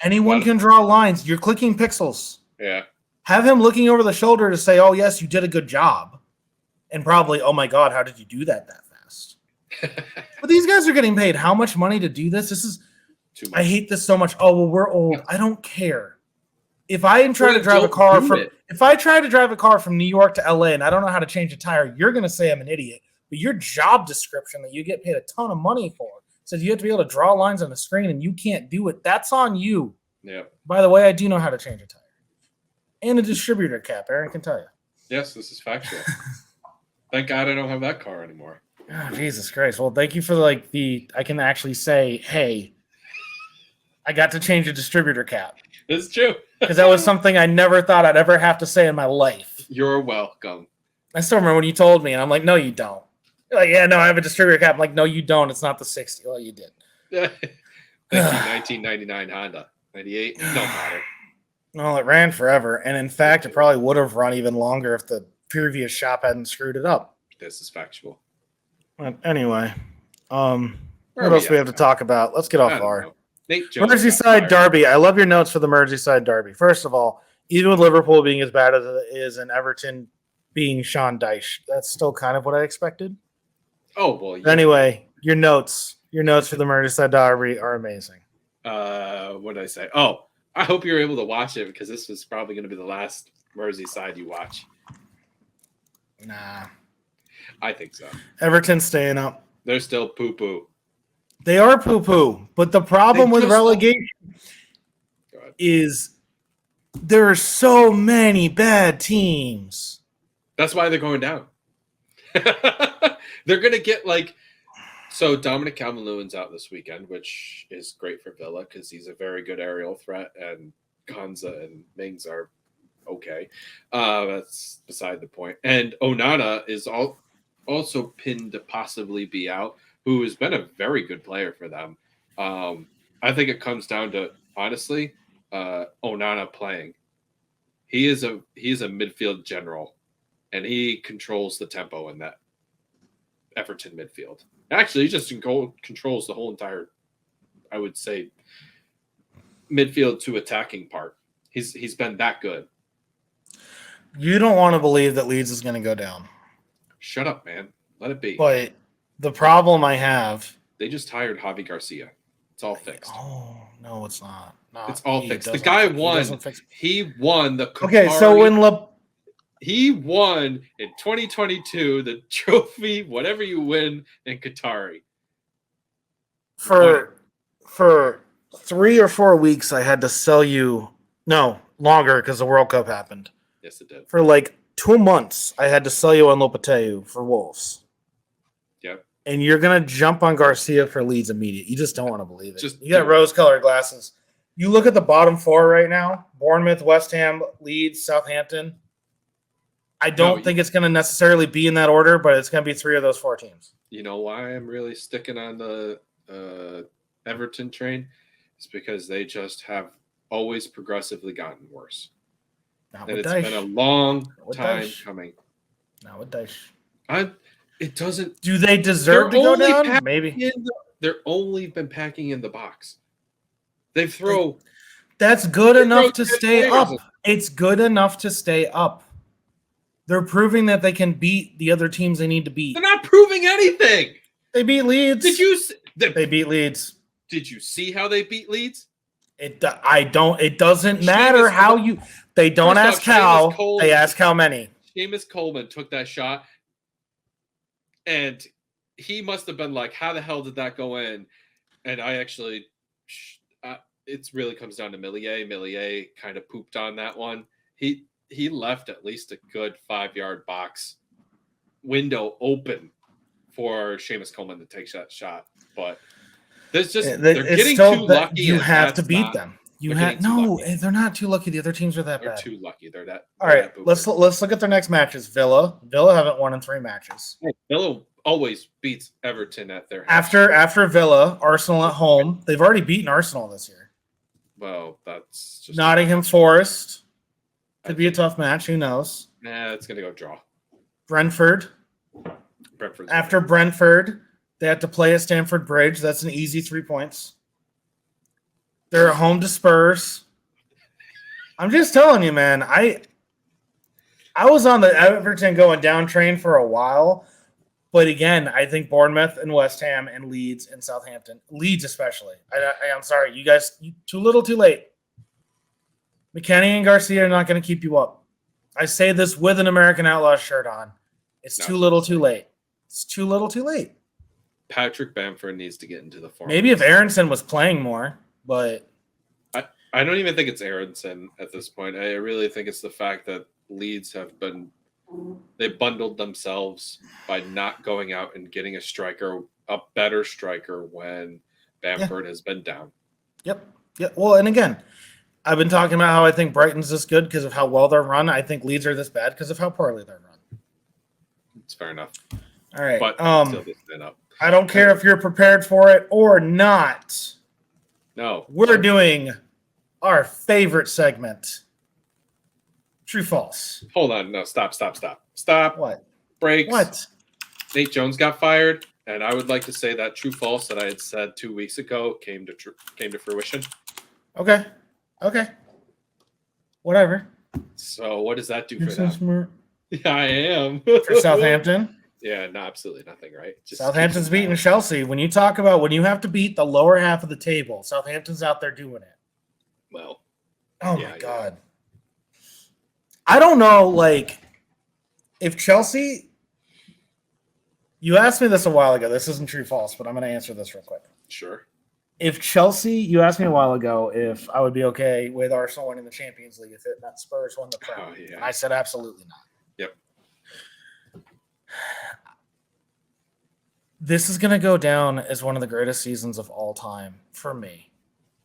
Anyone can draw lines. You're clicking pixels. Yeah. Have him looking over the shoulder to say, oh, yes, you did a good job. And probably, oh, my God, how did you do that fast? But these guys are getting paid how much money to do this? This is too much. I hate this so much. Oh, well, we're old. I don't care. If I try to drive a car from New York to LA and I don't know how to change a tire, you're going to say I'm an idiot. But your job description that you get paid a ton of money for says you have to be able to draw lines on the screen and you can't do it. That's on you. Yeah. By the way, I do know how to change a tire. And a distributor cap, Aaron can tell you. Yes, this is factual. Thank God I don't have that car anymore. Oh, Jesus Christ. Well, thank you for I can actually say, hey, I got to change a distributor cap. It's true. Because that was something I never thought I'd ever have to say in my life. You're welcome. I still remember when you told me, and I'm like, no, you don't. You're like, yeah, no, I have a distributor cap. I'm like, no, you don't. It's not the 60. Well, you did. Thank you, 1999 Honda. 98? Don't matter. Well, it ran forever, and in fact, it probably would have run even longer if the previous shop hadn't screwed it up. This is factual. But anyway, Where what are else we we at have to now? talk about? Let's get I off don't our know. Nate Jones got Merseyside fired. derby. I love your notes for the Merseyside derby. First of all, even with Liverpool being as bad as it is and Everton being Sean Dyche, that's still kind of what I expected. Oh well. Yeah. Anyway, your notes for the Merseyside derby are amazing. What did I say? Oh, I hope you're able to watch it because this was probably going to be the last Merseyside you watch. Nah, I think so. Everton's staying up. They're still poo poo. They are poo-poo, but the problem They with just relegation is there are so many bad teams. That's why they're going down. They're going to get so Dominic Calvert-Lewin's out this weekend, which is great for Villa because he's a very good aerial threat, and Konza and Mings are okay. That's beside the point. And Onana is also pinned to possibly be out, who has been a very good player for them. I think it comes down to, honestly, Onana playing. He is a midfield general, and he controls the tempo in that Everton midfield. Actually, he just controls the whole entire, I would say, midfield to attacking part. He's been that good. You don't want to believe that Leeds is going to go down. Shut up, man. Let it be. But the problem I have... They just hired Javi Garcia. It's all fixed. Oh, no, it's not. No, it's all fixed. The guy won. He won the Qatari. Okay, so when he won in 2022 the trophy, whatever you win in Qatari. For 3 or 4 weeks, I had to sell you. No, longer because the World Cup happened. Yes, it did. For 2 months, I had to sell you on Lopetegui for Wolves. Yep. And you're gonna jump on Garcia for Leeds immediate. You just don't want to believe it. Just you got rose-colored glasses. You look at the bottom 4 right now: Bournemouth, West Ham, Leeds, Southampton. I don't think it's going to necessarily be in that order, but it's going to be 3 of those 4 teams. You know why I'm really sticking on the Everton train? It's because they just have always progressively gotten worse. And it's been a long time coming. Not with Dyche. It doesn't. Do they deserve to go down? Maybe. They're only been packing in the box. That's good enough to stay up. It's good enough to stay up. They're proving that they can beat the other teams they need to beat. They're not proving anything. They beat Leeds. They beat Leeds. Did you see how they beat Leeds? It doesn't matter how you. They don't ask how. They ask how many. Seamus Coleman took that shot, and he must have been like, "How the hell did that go in?" And I actually, it really comes down to Millier. Millier kind of pooped on that one. He left at least a good 5-yard box window open for Seamus Coleman to take that shot. But there's just they're getting too lucky. You have to beat them. They're not too lucky. The other teams are that bad. They're too lucky. They're that. All right, let's look at their next matches. Villa haven't won in 3 matches. Villa always beats Everton at their after Villa, Arsenal at home. They've already beaten Arsenal this year. Well, that's just Nottingham Forest. Could be a tough match. Who knows? Nah, it's gonna go draw. Brentford. After Brentford, they have to play at Stamford Bridge. That's an easy 3 points. They're at home to Spurs. I'm just telling you, man. I was on the Everton going down train for a while, but again, I think Bournemouth and West Ham and Leeds and Southampton, Leeds especially. I'm sorry, you guys, too little, too late. McKennie and Garcia are not going to keep you up. I say this with an American Outlaw shirt on. It's too little, too late. It's too little, too late. Patrick Bamford needs to get into the form. Maybe if Aronson was playing more, but I don't even think it's Aronson at this point. I really think it's the fact that Leeds they bundled themselves by not going out and getting a better striker when Bamford has been down. Yep. Well, and again, I've been talking about how I think Brighton's this good because of how well they're run. I think Leeds are this bad because of how poorly they're run. It's fair enough. All right. But still this up. I don't care if you're prepared for it or not. No. We're doing our favorite segment. True, false. Hold on. No, stop. What? Breaks. What? Nate Jones got fired, and I would like to say that true false that I had said 2 weeks ago came to fruition. Okay. Whatever. So what does that do You're for so them? smart. Yeah, I am. For Southampton. Yeah, no, absolutely nothing, right? Just Southampton's beating Chelsea. When you talk about when you have to beat the lower half of the table, Southampton's out there doing it. Well, Oh yeah, my God. I don't know, like, if Chelsea, you asked me this a while ago. This isn't true false, but I'm going to answer this real quick. Sure. If Chelsea, you asked me a while ago if I would be okay with Arsenal winning the Champions League if it meant Spurs won the Prem. Oh, yeah. And I said absolutely not. Yep. This is going to go down as one of the greatest seasons of all time for me.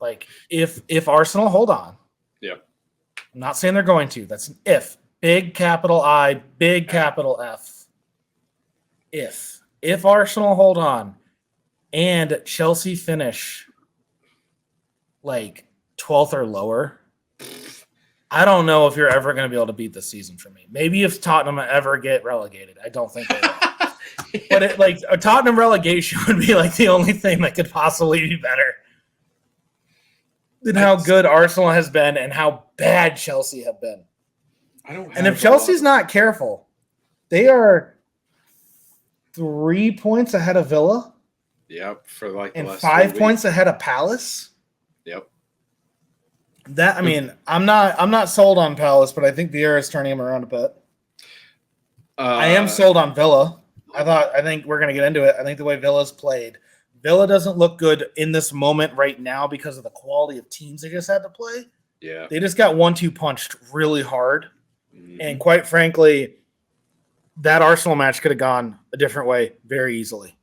Like, if Arsenal hold on. Yep. I'm not saying they're going to. That's an if. Big capital I, big capital F. If Arsenal hold on and Chelsea finish like 12th or lower, I don't know if you're ever going to be able to beat this season for me. Maybe if Tottenham ever get relegated. I don't think they will. But a Tottenham relegation would be like the only thing that could possibly be better than how good Arsenal has been and how bad Chelsea have been. And if Chelsea's not careful, they are 3 points ahead of Villa. Yep, for like the and last 5 points ahead of Palace. Yep. That, I mean, I'm not sold on Palace, but I think Vieira is turning him around a bit. I am sold on Villa. I think we're going to get into it. I think the way Villa's played, Villa doesn't look good in this moment right now because of the quality of teams they just had to play. Yeah. They just got 1-2 punched really hard. Mm-hmm. And quite frankly, that Arsenal match could have gone a different way very easily.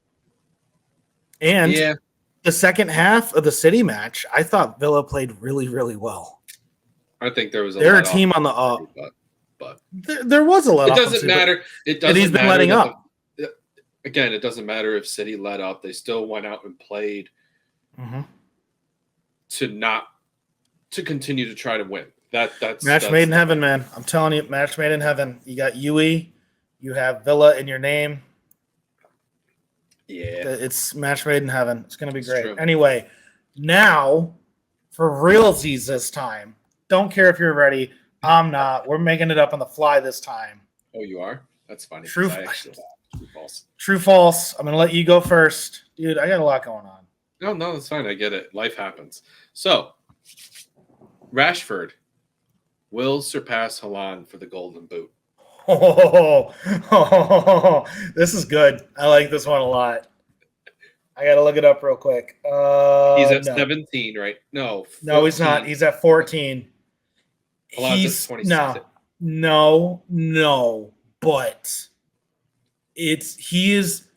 And the second half of the City match, I thought Villa played really, really well. I think there was a team on the up. But there was a let up. It doesn't matter. It doesn't he's been letting up. Again, it doesn't matter if City let up. They still went out and played to continue to try to win. That's match made in heaven, man. I'm telling you, match made in heaven. You got Yui, you have Villa in your name. Yeah, it's match made in heaven. It's going to be great. True. Anyway, now for realsies this time. Don't care if you're ready. I'm not. We're making it up on the fly this time. Oh, you are? That's funny. True false. True false. I'm going to let you go first. Dude, I got a lot going on. No, that's fine. I get it. Life happens. So, Rashford will surpass Haaland for the Golden Boot. This is good. I like this one a lot. I got to look it up real quick. He's at 17, right? No. 14. No, he's not. He's at 14. He's at 26. No, but he is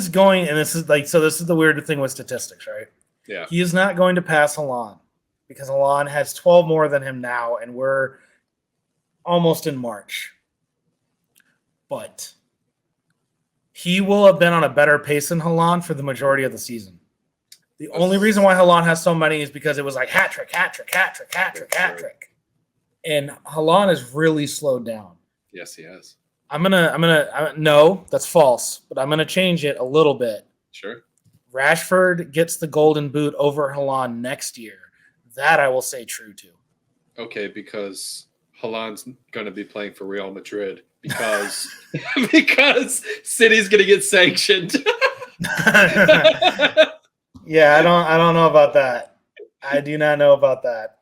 going, and this is the weird thing with statistics, right? Yeah. He is not going to pass Haaland because Haaland has 12 more than him now, and we're almost in March. But he will have been on a better pace than Haaland for the majority of the season. The only reason why Haaland has so many is because it was like hat trick. And Haaland has really slowed down. Yes, he has. No, that's false, but I'm going to change it a little bit. Sure. Rashford gets the Golden Boot over Haaland next year. That I will say true to. Okay, because Haaland's going to be playing for Real Madrid because City's going to get sanctioned. Yeah, I don't know about that. I do not know about that.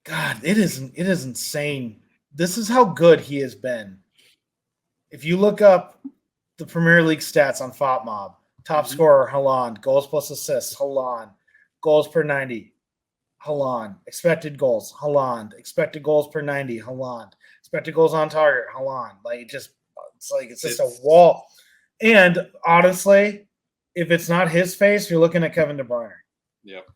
God, it is insane. This is how good he has been. If you look up the Premier League stats on FOTMob, top scorer Haaland, goals plus assists Haaland, goals per 90 Haaland, expected goals Haaland, expected goals per 90 Haaland, expected goals on target Haaland. It's just a wall. And honestly, if it's not his face, you're looking at Kevin De Bruyne. Yep.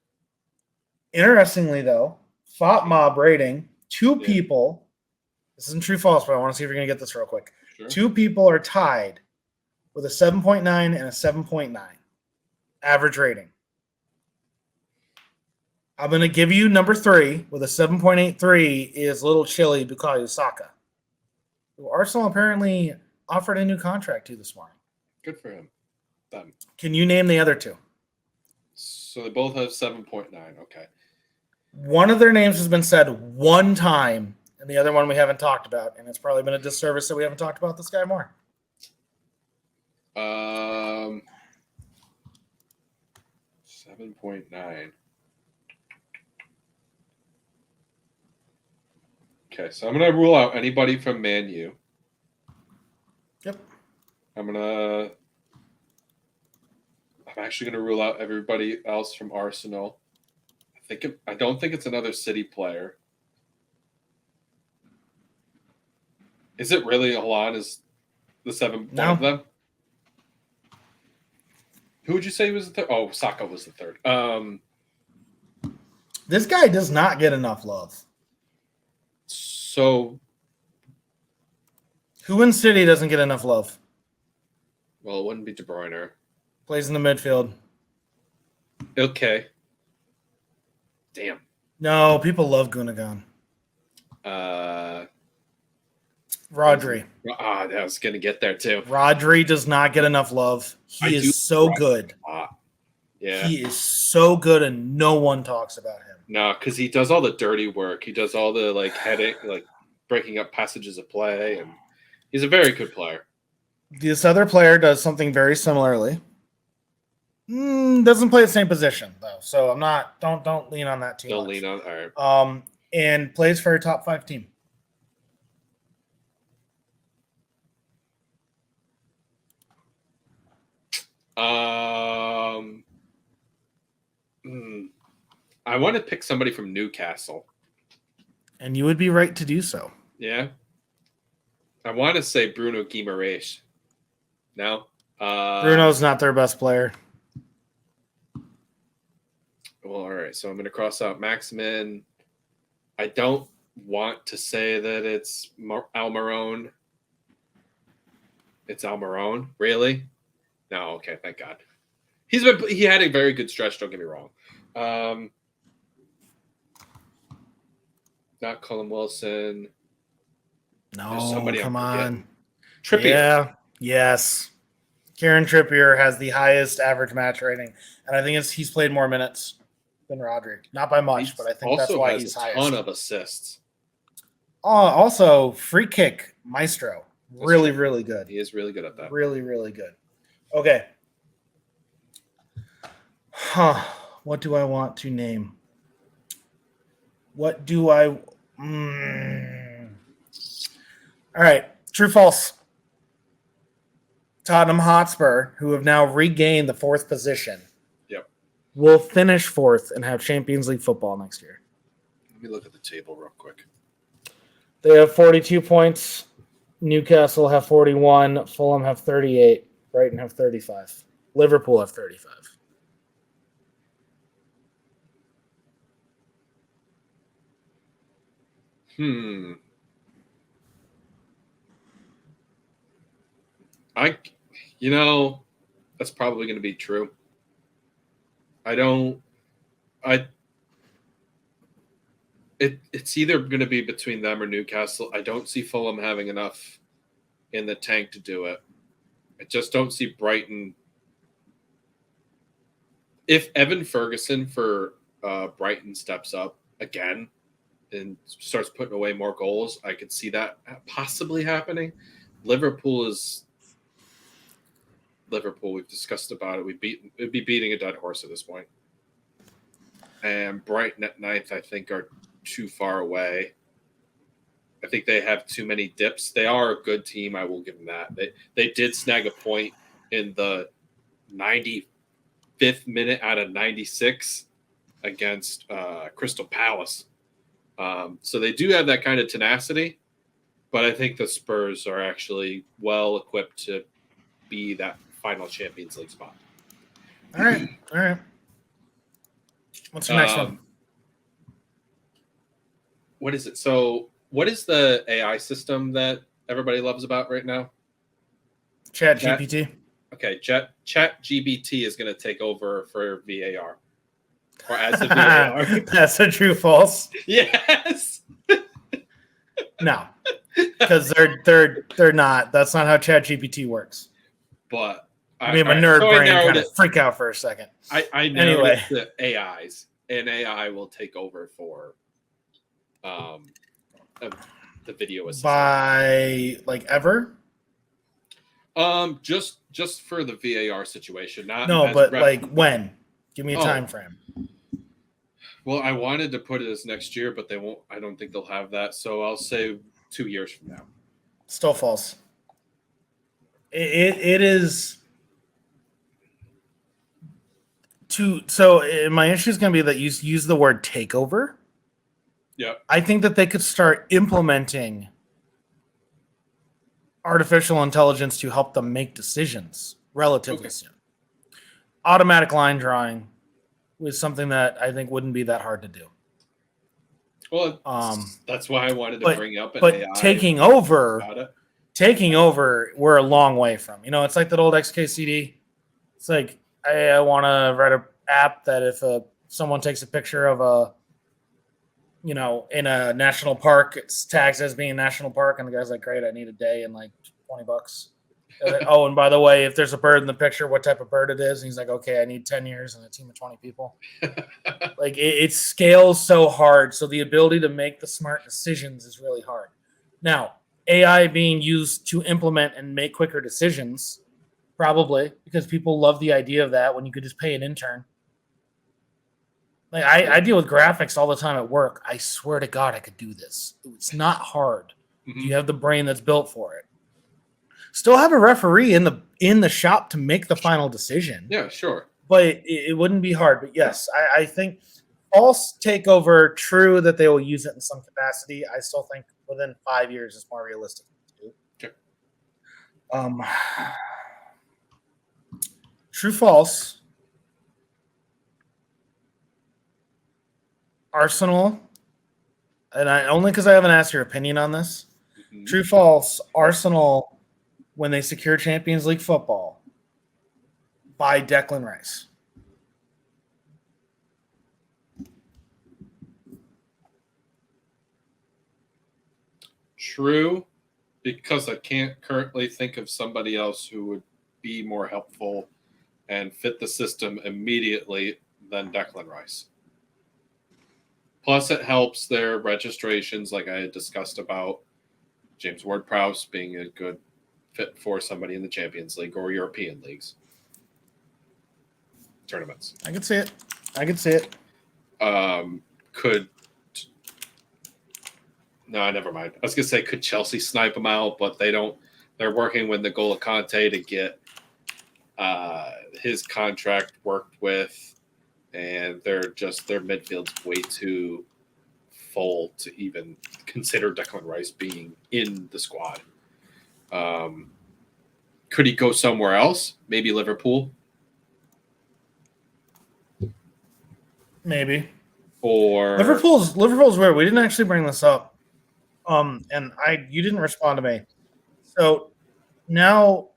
Interestingly, though, FOTMob rating, people. This isn't true false, but I want to see if you're going to get this real quick. Sure. 2 people are tied with a 7.9 and a 7.9 average rating. I'm going to give you number 3 with a 7.83 is little Chili Bukayo Saka, who Arsenal apparently offered a new contract to this morning. Good for him. Them. Can you name the other 2? So they both have 7.9. Okay. One of their names has been said one time, and the other one we haven't talked about, and it's probably been a disservice that we haven't talked about this guy more. 7.9. Okay, so I'm gonna rule out anybody from Man U. Yep. I'm actually gonna rule out everybody else from Arsenal. I don't think it's another City player. Is it really Haaland is the 7 No. one of them? Who would you say was the third? Oh, Saka was the third. This guy does not get enough love. So, Who in City doesn't get enough love? well, it wouldn't be De Bruyne. Plays in the midfield. Okay. Damn. No, people love Gundogan. Rodri. I was gonna get there too. Rodri does not get enough love. He is so good. Yeah. He is so good, and no one talks about him. No, because he does all the dirty work. He does all the headache, breaking up passages of play, and he's a very good player. This other player does something very similarly. Doesn't play the same position though, so I'm not. Don't lean on that too much. Don't lean on. All right. And plays for a top 5 team. I want to pick somebody from Newcastle. And you would be right to do so. Yeah. I want to say Bruno Guimaraes. No? Bruno's not their best player. Well, all right. So I'm going to cross out Maximin. I don't want to say that it's Almiron. It's Almiron? Really? No. Okay. Thank God. He had a very good stretch. Don't get me wrong. Not Colin Wilson. No, come on. Trippier. Yeah. Yes. Kieran Trippier has the highest average match rating, and I think he's played more minutes than Rodri. Not by much, but I think that's why he's highest. Also has a ton of assists. Also, free kick maestro. Really, really good. He is really good at that. Really, really good. Okay. What do I want to name? What do I... All right. True, false. Tottenham Hotspur, who have now regained the 4th position, will finish 4th and have Champions League football next year. Let me look at the table real quick. They have 42 points. Newcastle have 41. Fulham have 38. Brighton have 35. Liverpool have 35. That's probably going to be true. It's either going to be between them or Newcastle. I don't see Fulham having enough in the tank to do it. I just don't see Brighton. If Evan Ferguson for Brighton steps up again and starts putting away more goals, I could see that possibly happening. Liverpool. We've discussed about it. We'd be beating a dead horse at this point. And Brighton at 9th, I think, are too far away. I think they have too many dips. They are a good team. I will give them that. They did snag a point in the 95th minute out of 96 against Crystal Palace. So they do have that kind of tenacity, but I think the Spurs are actually well equipped to be that final Champions League spot. All right. What's your next one? What is it? So what is the AI system that everybody loves about right now? Chat GPT. Okay, Chat GPT is going to take over for VAR. or as the VAR. That's a true false. Yes. No, because they're not. That's not how ChatGPT works. But I mean, my nerd brain kind of freak out for a second. I narrowed it to AIs, and AI will take over for the video assistant. By like ever? Just for the VAR situation. But like when? Give me a time frame. Well, I wanted to put it as next year, but they won't. I don't think they'll have that. So I'll say 2 years from now. Still false. It is. So my issue is going to be that you use the word takeover. Yeah. I think that they could start implementing artificial intelligence to help them make decisions relatively soon. Automatic line drawing was something that I think wouldn't be that hard to do. Well, that's why I wanted to bring up an AI. But taking over, we're a long way from. It's like that old XKCD. It's like, I want to write an app that if someone takes a picture of in a national park, it's tags as being a national park, and the guy's like, great, I need a day and like $20. Oh, and by the way, if there's a bird in the picture, what type of bird it is? And he's like, okay, I need 10 years and a team of 20 people. Like it scales so hard. So the ability to make the smart decisions is really hard. Now, AI being used to implement and make quicker decisions, probably, because people love the idea of that when you could just pay an intern. Like I deal with graphics all the time at work. I swear to God, I could do this. It's not hard. Mm-hmm. You have the brain that's built for it. Still have a referee in the shop to make the final decision. Yeah, sure. But it wouldn't be hard. But yes, I think false takeover, true that they will use it in some capacity. I still think within 5 years is more realistic to do. Okay. True false. Arsenal, and only because I haven't asked your opinion on this. Mm-hmm. True false. Arsenal, when they secure Champions League football, buy Declan Rice. True, because I can't currently think of somebody else who would be more helpful and fit the system immediately than Declan Rice. Plus, it helps their registrations, like I had discussed about James Ward-Prowse being a good fit for somebody in the Champions League or European leagues. Tournaments. I could see it. No, never mind. I was going to say, could Chelsea snipe them out, but they don't. They're working with N'Golo Kante to get his contract worked with. And their midfield's way too full to even consider Declan Rice being in the squad. Could he go somewhere else? Maybe Liverpool? Maybe. Or Liverpool's weird. We didn't actually bring this up. And you didn't respond to me. So now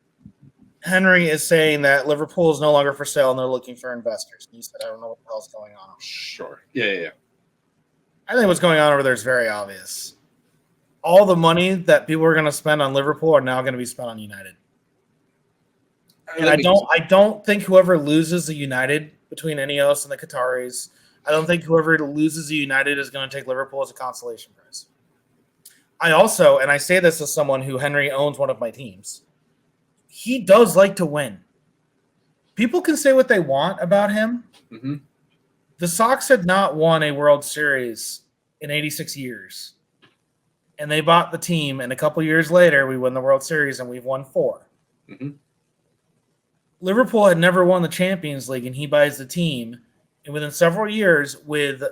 Henry is saying that Liverpool is no longer for sale and they're looking for investors. And he said, I don't know what the hell's going on. Sure. Yeah. I think what's going on over there is very obvious. All the money that people are going to spend on Liverpool are now going to be spent on United. And I don't think whoever loses the United between Ineos and the Qataris, I don't think whoever loses the United is going to take Liverpool as a consolation prize. I also, and I say this as someone who Henry owns one of my teams, he does like to win. People can say what they want about him. Mm-hmm. The Sox had not won a World Series in 86 years. And they bought the team, and a couple years later, we won the World Series, and we've won 4. Mm-hmm. Liverpool had never won the Champions League, and he buys the team. And within several years, with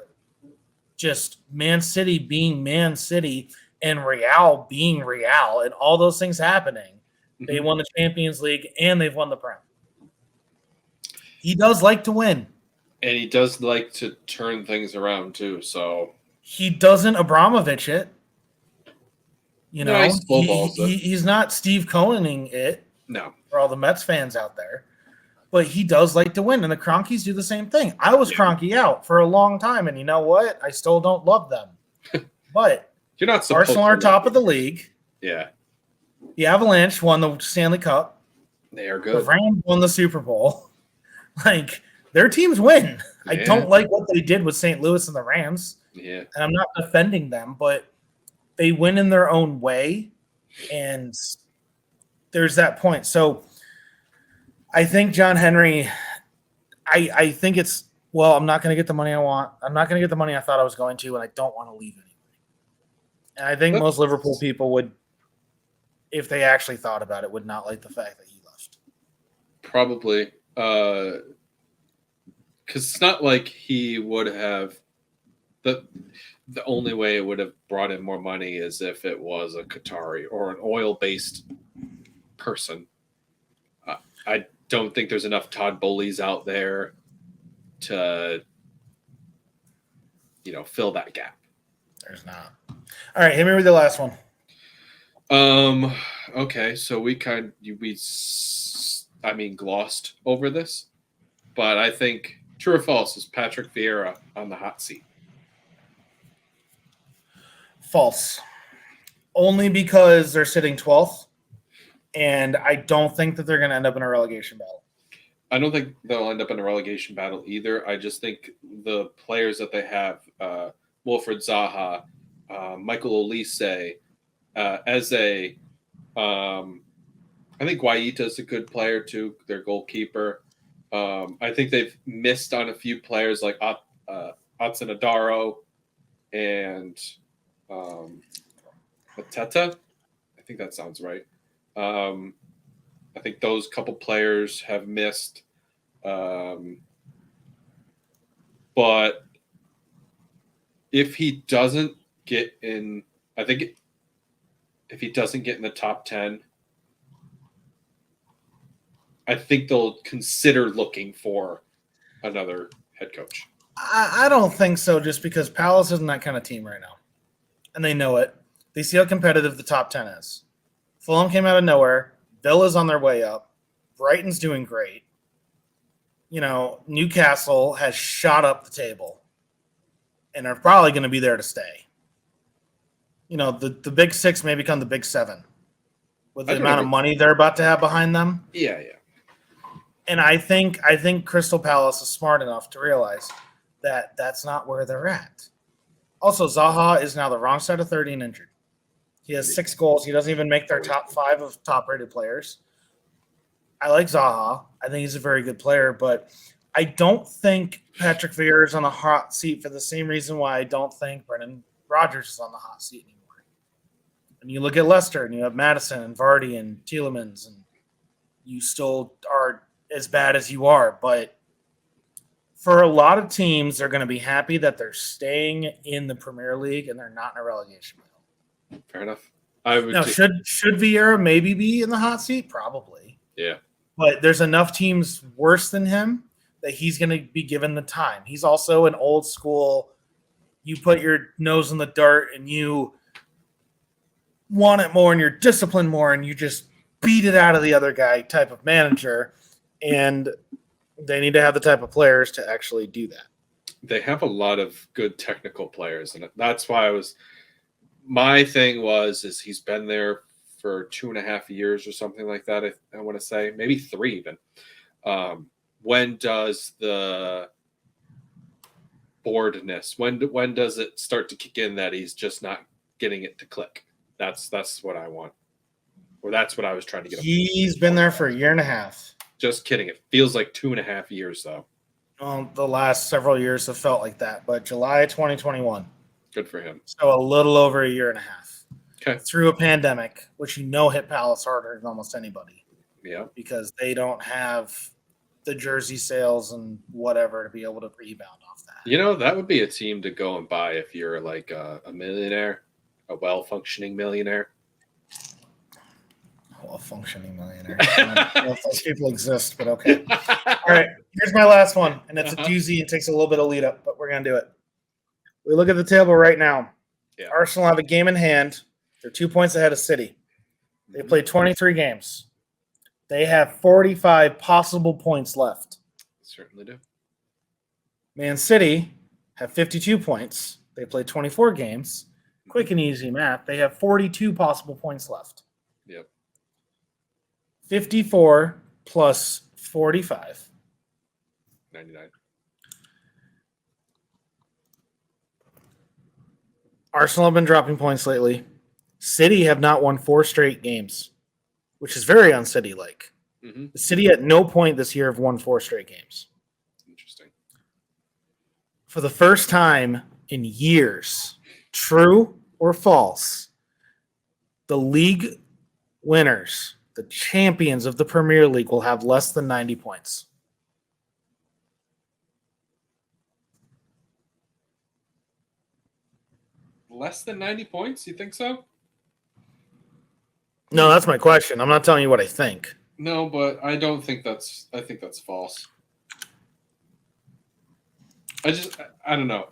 just Man City being Man City and Real being Real and all those things happening, they won the Champions League and they've won the Prem. He does like to win. And he does like to turn things around too. So he doesn't Abramovich it. He's not Steve Cohening it. No. For all the Mets fans out there. but he does like to win, and the Cronkies do the same thing. I was Cronky out for a long time, and you know what? I still don't love them. But you're not supposed Arsenal are top of the league. Yeah. The Avalanche won the Stanley Cup. They are The good. Rams won the Super Bowl. Like, their teams win. Yeah. I don't like what they did with St. Louis and the Rams. Yeah. And I'm not defending them, but they win in their own way. And there's that point. So I think John Henry, I think it's, well, I'm not going to get the money I want. I'm not going to get the money I thought I was going to, and I don't want to leave anyway. And I think most Liverpool people would, if they actually thought about it, would not like the fact that he left. Probably. Because it's not like he would have the only way it would have brought in more money is if it was a Qatari or an oil-based person. I don't think there's enough Todd Bowleys out there to, fill that gap. There's not. All right, hit me with the last one. Okay, so we glossed over this, but I think true or false is Patrick Vieira on the hot seat. False. Only because they're sitting 12th, and I don't think that they're going to end up in a relegation battle. I don't think they'll end up in a relegation battle either. I just think the players that they have, Wilfred Zaha, Michael Olise, Eze, I think Guaita's a good player too, their goalkeeper. I think they've missed on a few players like Atsenadaro and Mateta. I think that sounds right. I think those couple players have missed. But if he doesn't get in, if he doesn't get in the top 10, I think they'll consider looking for another head coach. I don't think so, just because Palace isn't that kind of team right now. And they know it. They see how competitive the top 10 is. Fulham came out of nowhere. Villa's on their way up. Brighton's doing great. Newcastle has shot up the table and are probably going to be there to stay. The big six may become the big seven with the amount of money they're about to have behind them. Yeah. And I think Crystal Palace is smart enough to realize that that's not where they're at. Also, Zaha is now the wrong side of 30 and injured. He has 6 goals. He doesn't even make their top 5 of top-rated players. I like Zaha. I think he's a very good player, but I don't think Patrick Vieira is on the hot seat for the same reason why I don't think Brendan Rodgers is on the hot seat anymore. And you look at Leicester, and you have Madison and Vardy and Tielemans, and you still are as bad as you are. But for a lot of teams, they're going to be happy that they're staying in the Premier League and they're not in a relegation battle. Fair enough. Should Vieira maybe be in the hot seat? Probably. Yeah. But there's enough teams worse than him that he's going to be given the time. He's also an old school, you put your nose in the dirt and you want it more and you're disciplined more and you just beat it out of the other guy type of manager. And they need to have the type of players to actually do that. They have a lot of good technical players, and that's why my thing is he's been there for 2.5 years or something like that. I want to say maybe 3 even. When does the boredness? When does it start to kick in that he's just not getting it to click? That's what I want, or that's what I was trying to get. He's been there for 1.5 years. Just kidding. It feels like 2.5 years though. Well, the last several years have felt like that, but July 2021. Good for him. So a little over 1.5 years. Okay. Through a pandemic, which hit Palace harder than almost anybody. Yeah. Because they don't have the jersey sales and whatever to be able to rebound off that. That would be a team to go and buy if you're like a millionaire, a well-functioning millionaire. Well-functioning millionaire. I don't know if those people exist, but okay. All right, here's my last one, and it's a doozy. It takes a little bit of lead up, but we're going to do it. We look at the table right now. Yeah. Arsenal have a game in hand. They're 2 points ahead of City. They played 23 games. They have 45 possible points left. Certainly do. Man City have 52 points. They played 24 games. Quick and easy math. They have 42 possible points left. Yep. 54 plus 45. 99. Arsenal have been dropping points lately. City have not won 4 straight games, which is very un-City-like. Mm-hmm. The City at no point this year have won 4 straight games. Interesting. For the first time in years, true or false, the league winners, the champions of the Premier League, will have less than 90 points. Less than 90 points? You think so? No, that's my question. I'm not telling you what I think. No, but I don't think that's. I think that's false. I don't know.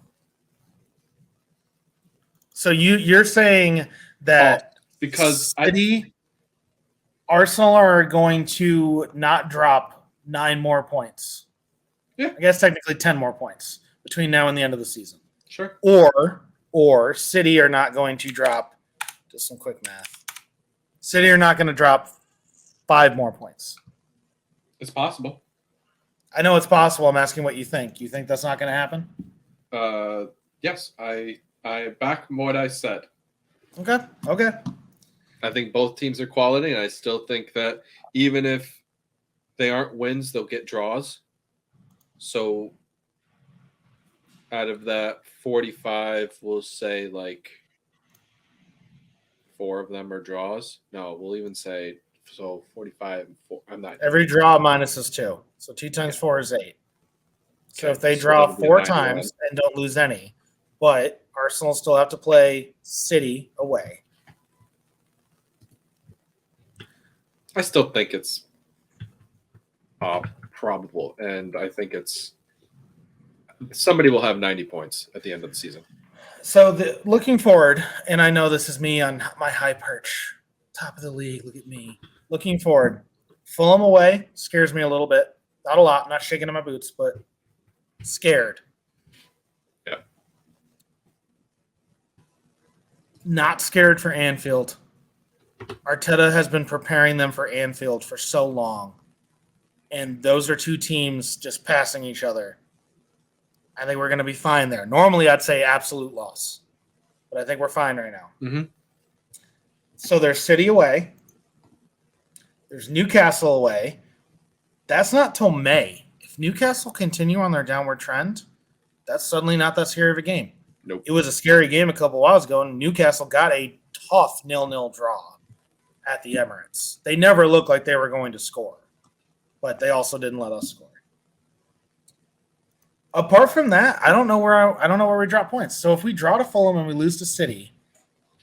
So you're saying that because Arsenal are going to not drop 9 more points. Yeah. I guess technically 10 more points between now and the end of the season. Sure. Or City are not going to drop, just some quick math. City are not going to drop 5 more points. It's possible. I know it's possible. I'm asking what you think. You think that's not going to happen? Yes, I back what I said. Okay. I think both teams are quality, and I still think that even if they aren't wins, they'll get draws. So out of that 45, we'll say like 4 of them are draws. No, we'll even say so 45 and 4. I'm not. Every draw minus is 2. So 2 times 4 is 8. So Okay, if they so draw that'll be 4 91. times and don't lose any, but Arsenal still have to play City away. I still think it's probable, and I think it's somebody will have 90 points at the end of the season. So looking forward, and I know this is me on my high perch, top of the league. Look at me. Looking forward, Fulham away scares me a little bit. Not a lot. Not shaking in my boots, but scared. Yeah. Not scared for Anfield. Arteta has been preparing them for Anfield for so long. And those are 2 teams just passing each other. I think we're going to be fine there. Normally, I'd say absolute loss. But I think we're fine right now. Mm-hmm. So there's City away. There's Newcastle away. That's not till May. If Newcastle continue on their downward trend, that's suddenly not that scary of a game. Nope. It was a scary game a couple whiles ago, and Newcastle got a tough 0-0 draw at the Emirates. They never looked like they were going to score, but they also didn't let us score. Apart from that, I don't know where we drop points. So if we draw to Fulham and we lose to City,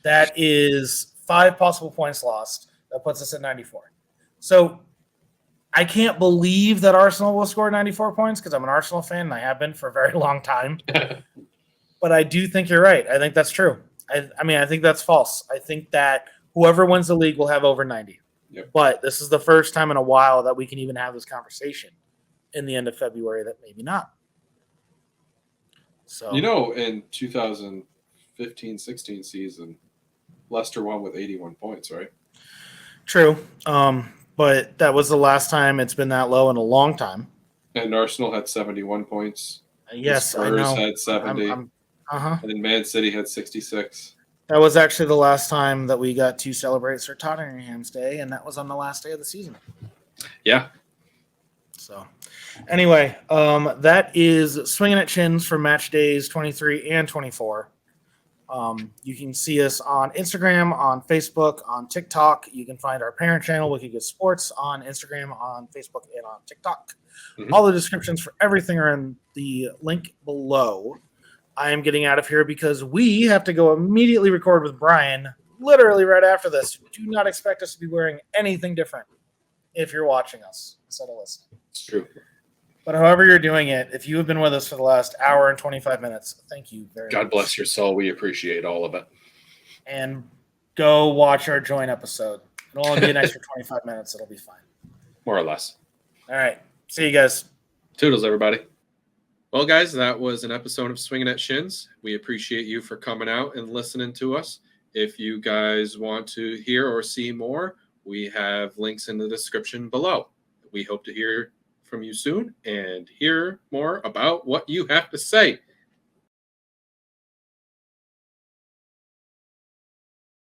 that is 5 possible points lost. That puts us at 94. So I can't believe that Arsenal will score 94 points because I'm an Arsenal fan and I have been for a very long time. But I do think you're right. I think that's true. I think that's false. I think that whoever wins the league will have over 90. Yep. But this is the first time in a while that we can even have this conversation in the end of February that maybe not. So in 2015-16 season, Leicester won with 81 points, right? True. But that was the last time it's been that low in a long time. And Arsenal had 71 points. Yes, Spurs I know. had 70. And then Man City had 66. That was actually the last time that we got to celebrate Sir Tottenham's Day, and that was on the last day of the season. Yeah. So, anyway, that is Swinging at Chins for match days 23 and 24. You can see us on Instagram, on Facebook, on TikTok. You can find our parent channel, Wicked Good Sports, on Instagram, on Facebook, and on TikTok. Mm-hmm. All the descriptions for everything are in the link below. I am getting out of here because we have to go immediately record with Brian literally right after this. Do not expect us to be wearing anything different if you're watching us instead of listening. It's true. But however you're doing it, if you have been with us for the last hour and 25 minutes, thank you very much. God bless your soul. We appreciate all of it. And go watch our joint episode. It'll only be an extra 25 minutes. It'll be fine. more or less. All right. See you guys. Toodles, everybody. Well, guys, that was an episode of Swinging at Shins. We appreciate you for coming out and listening to us. If you guys want to hear or see more, we have links in the description below. We hope to hear from you soon and hear more about what you have to say.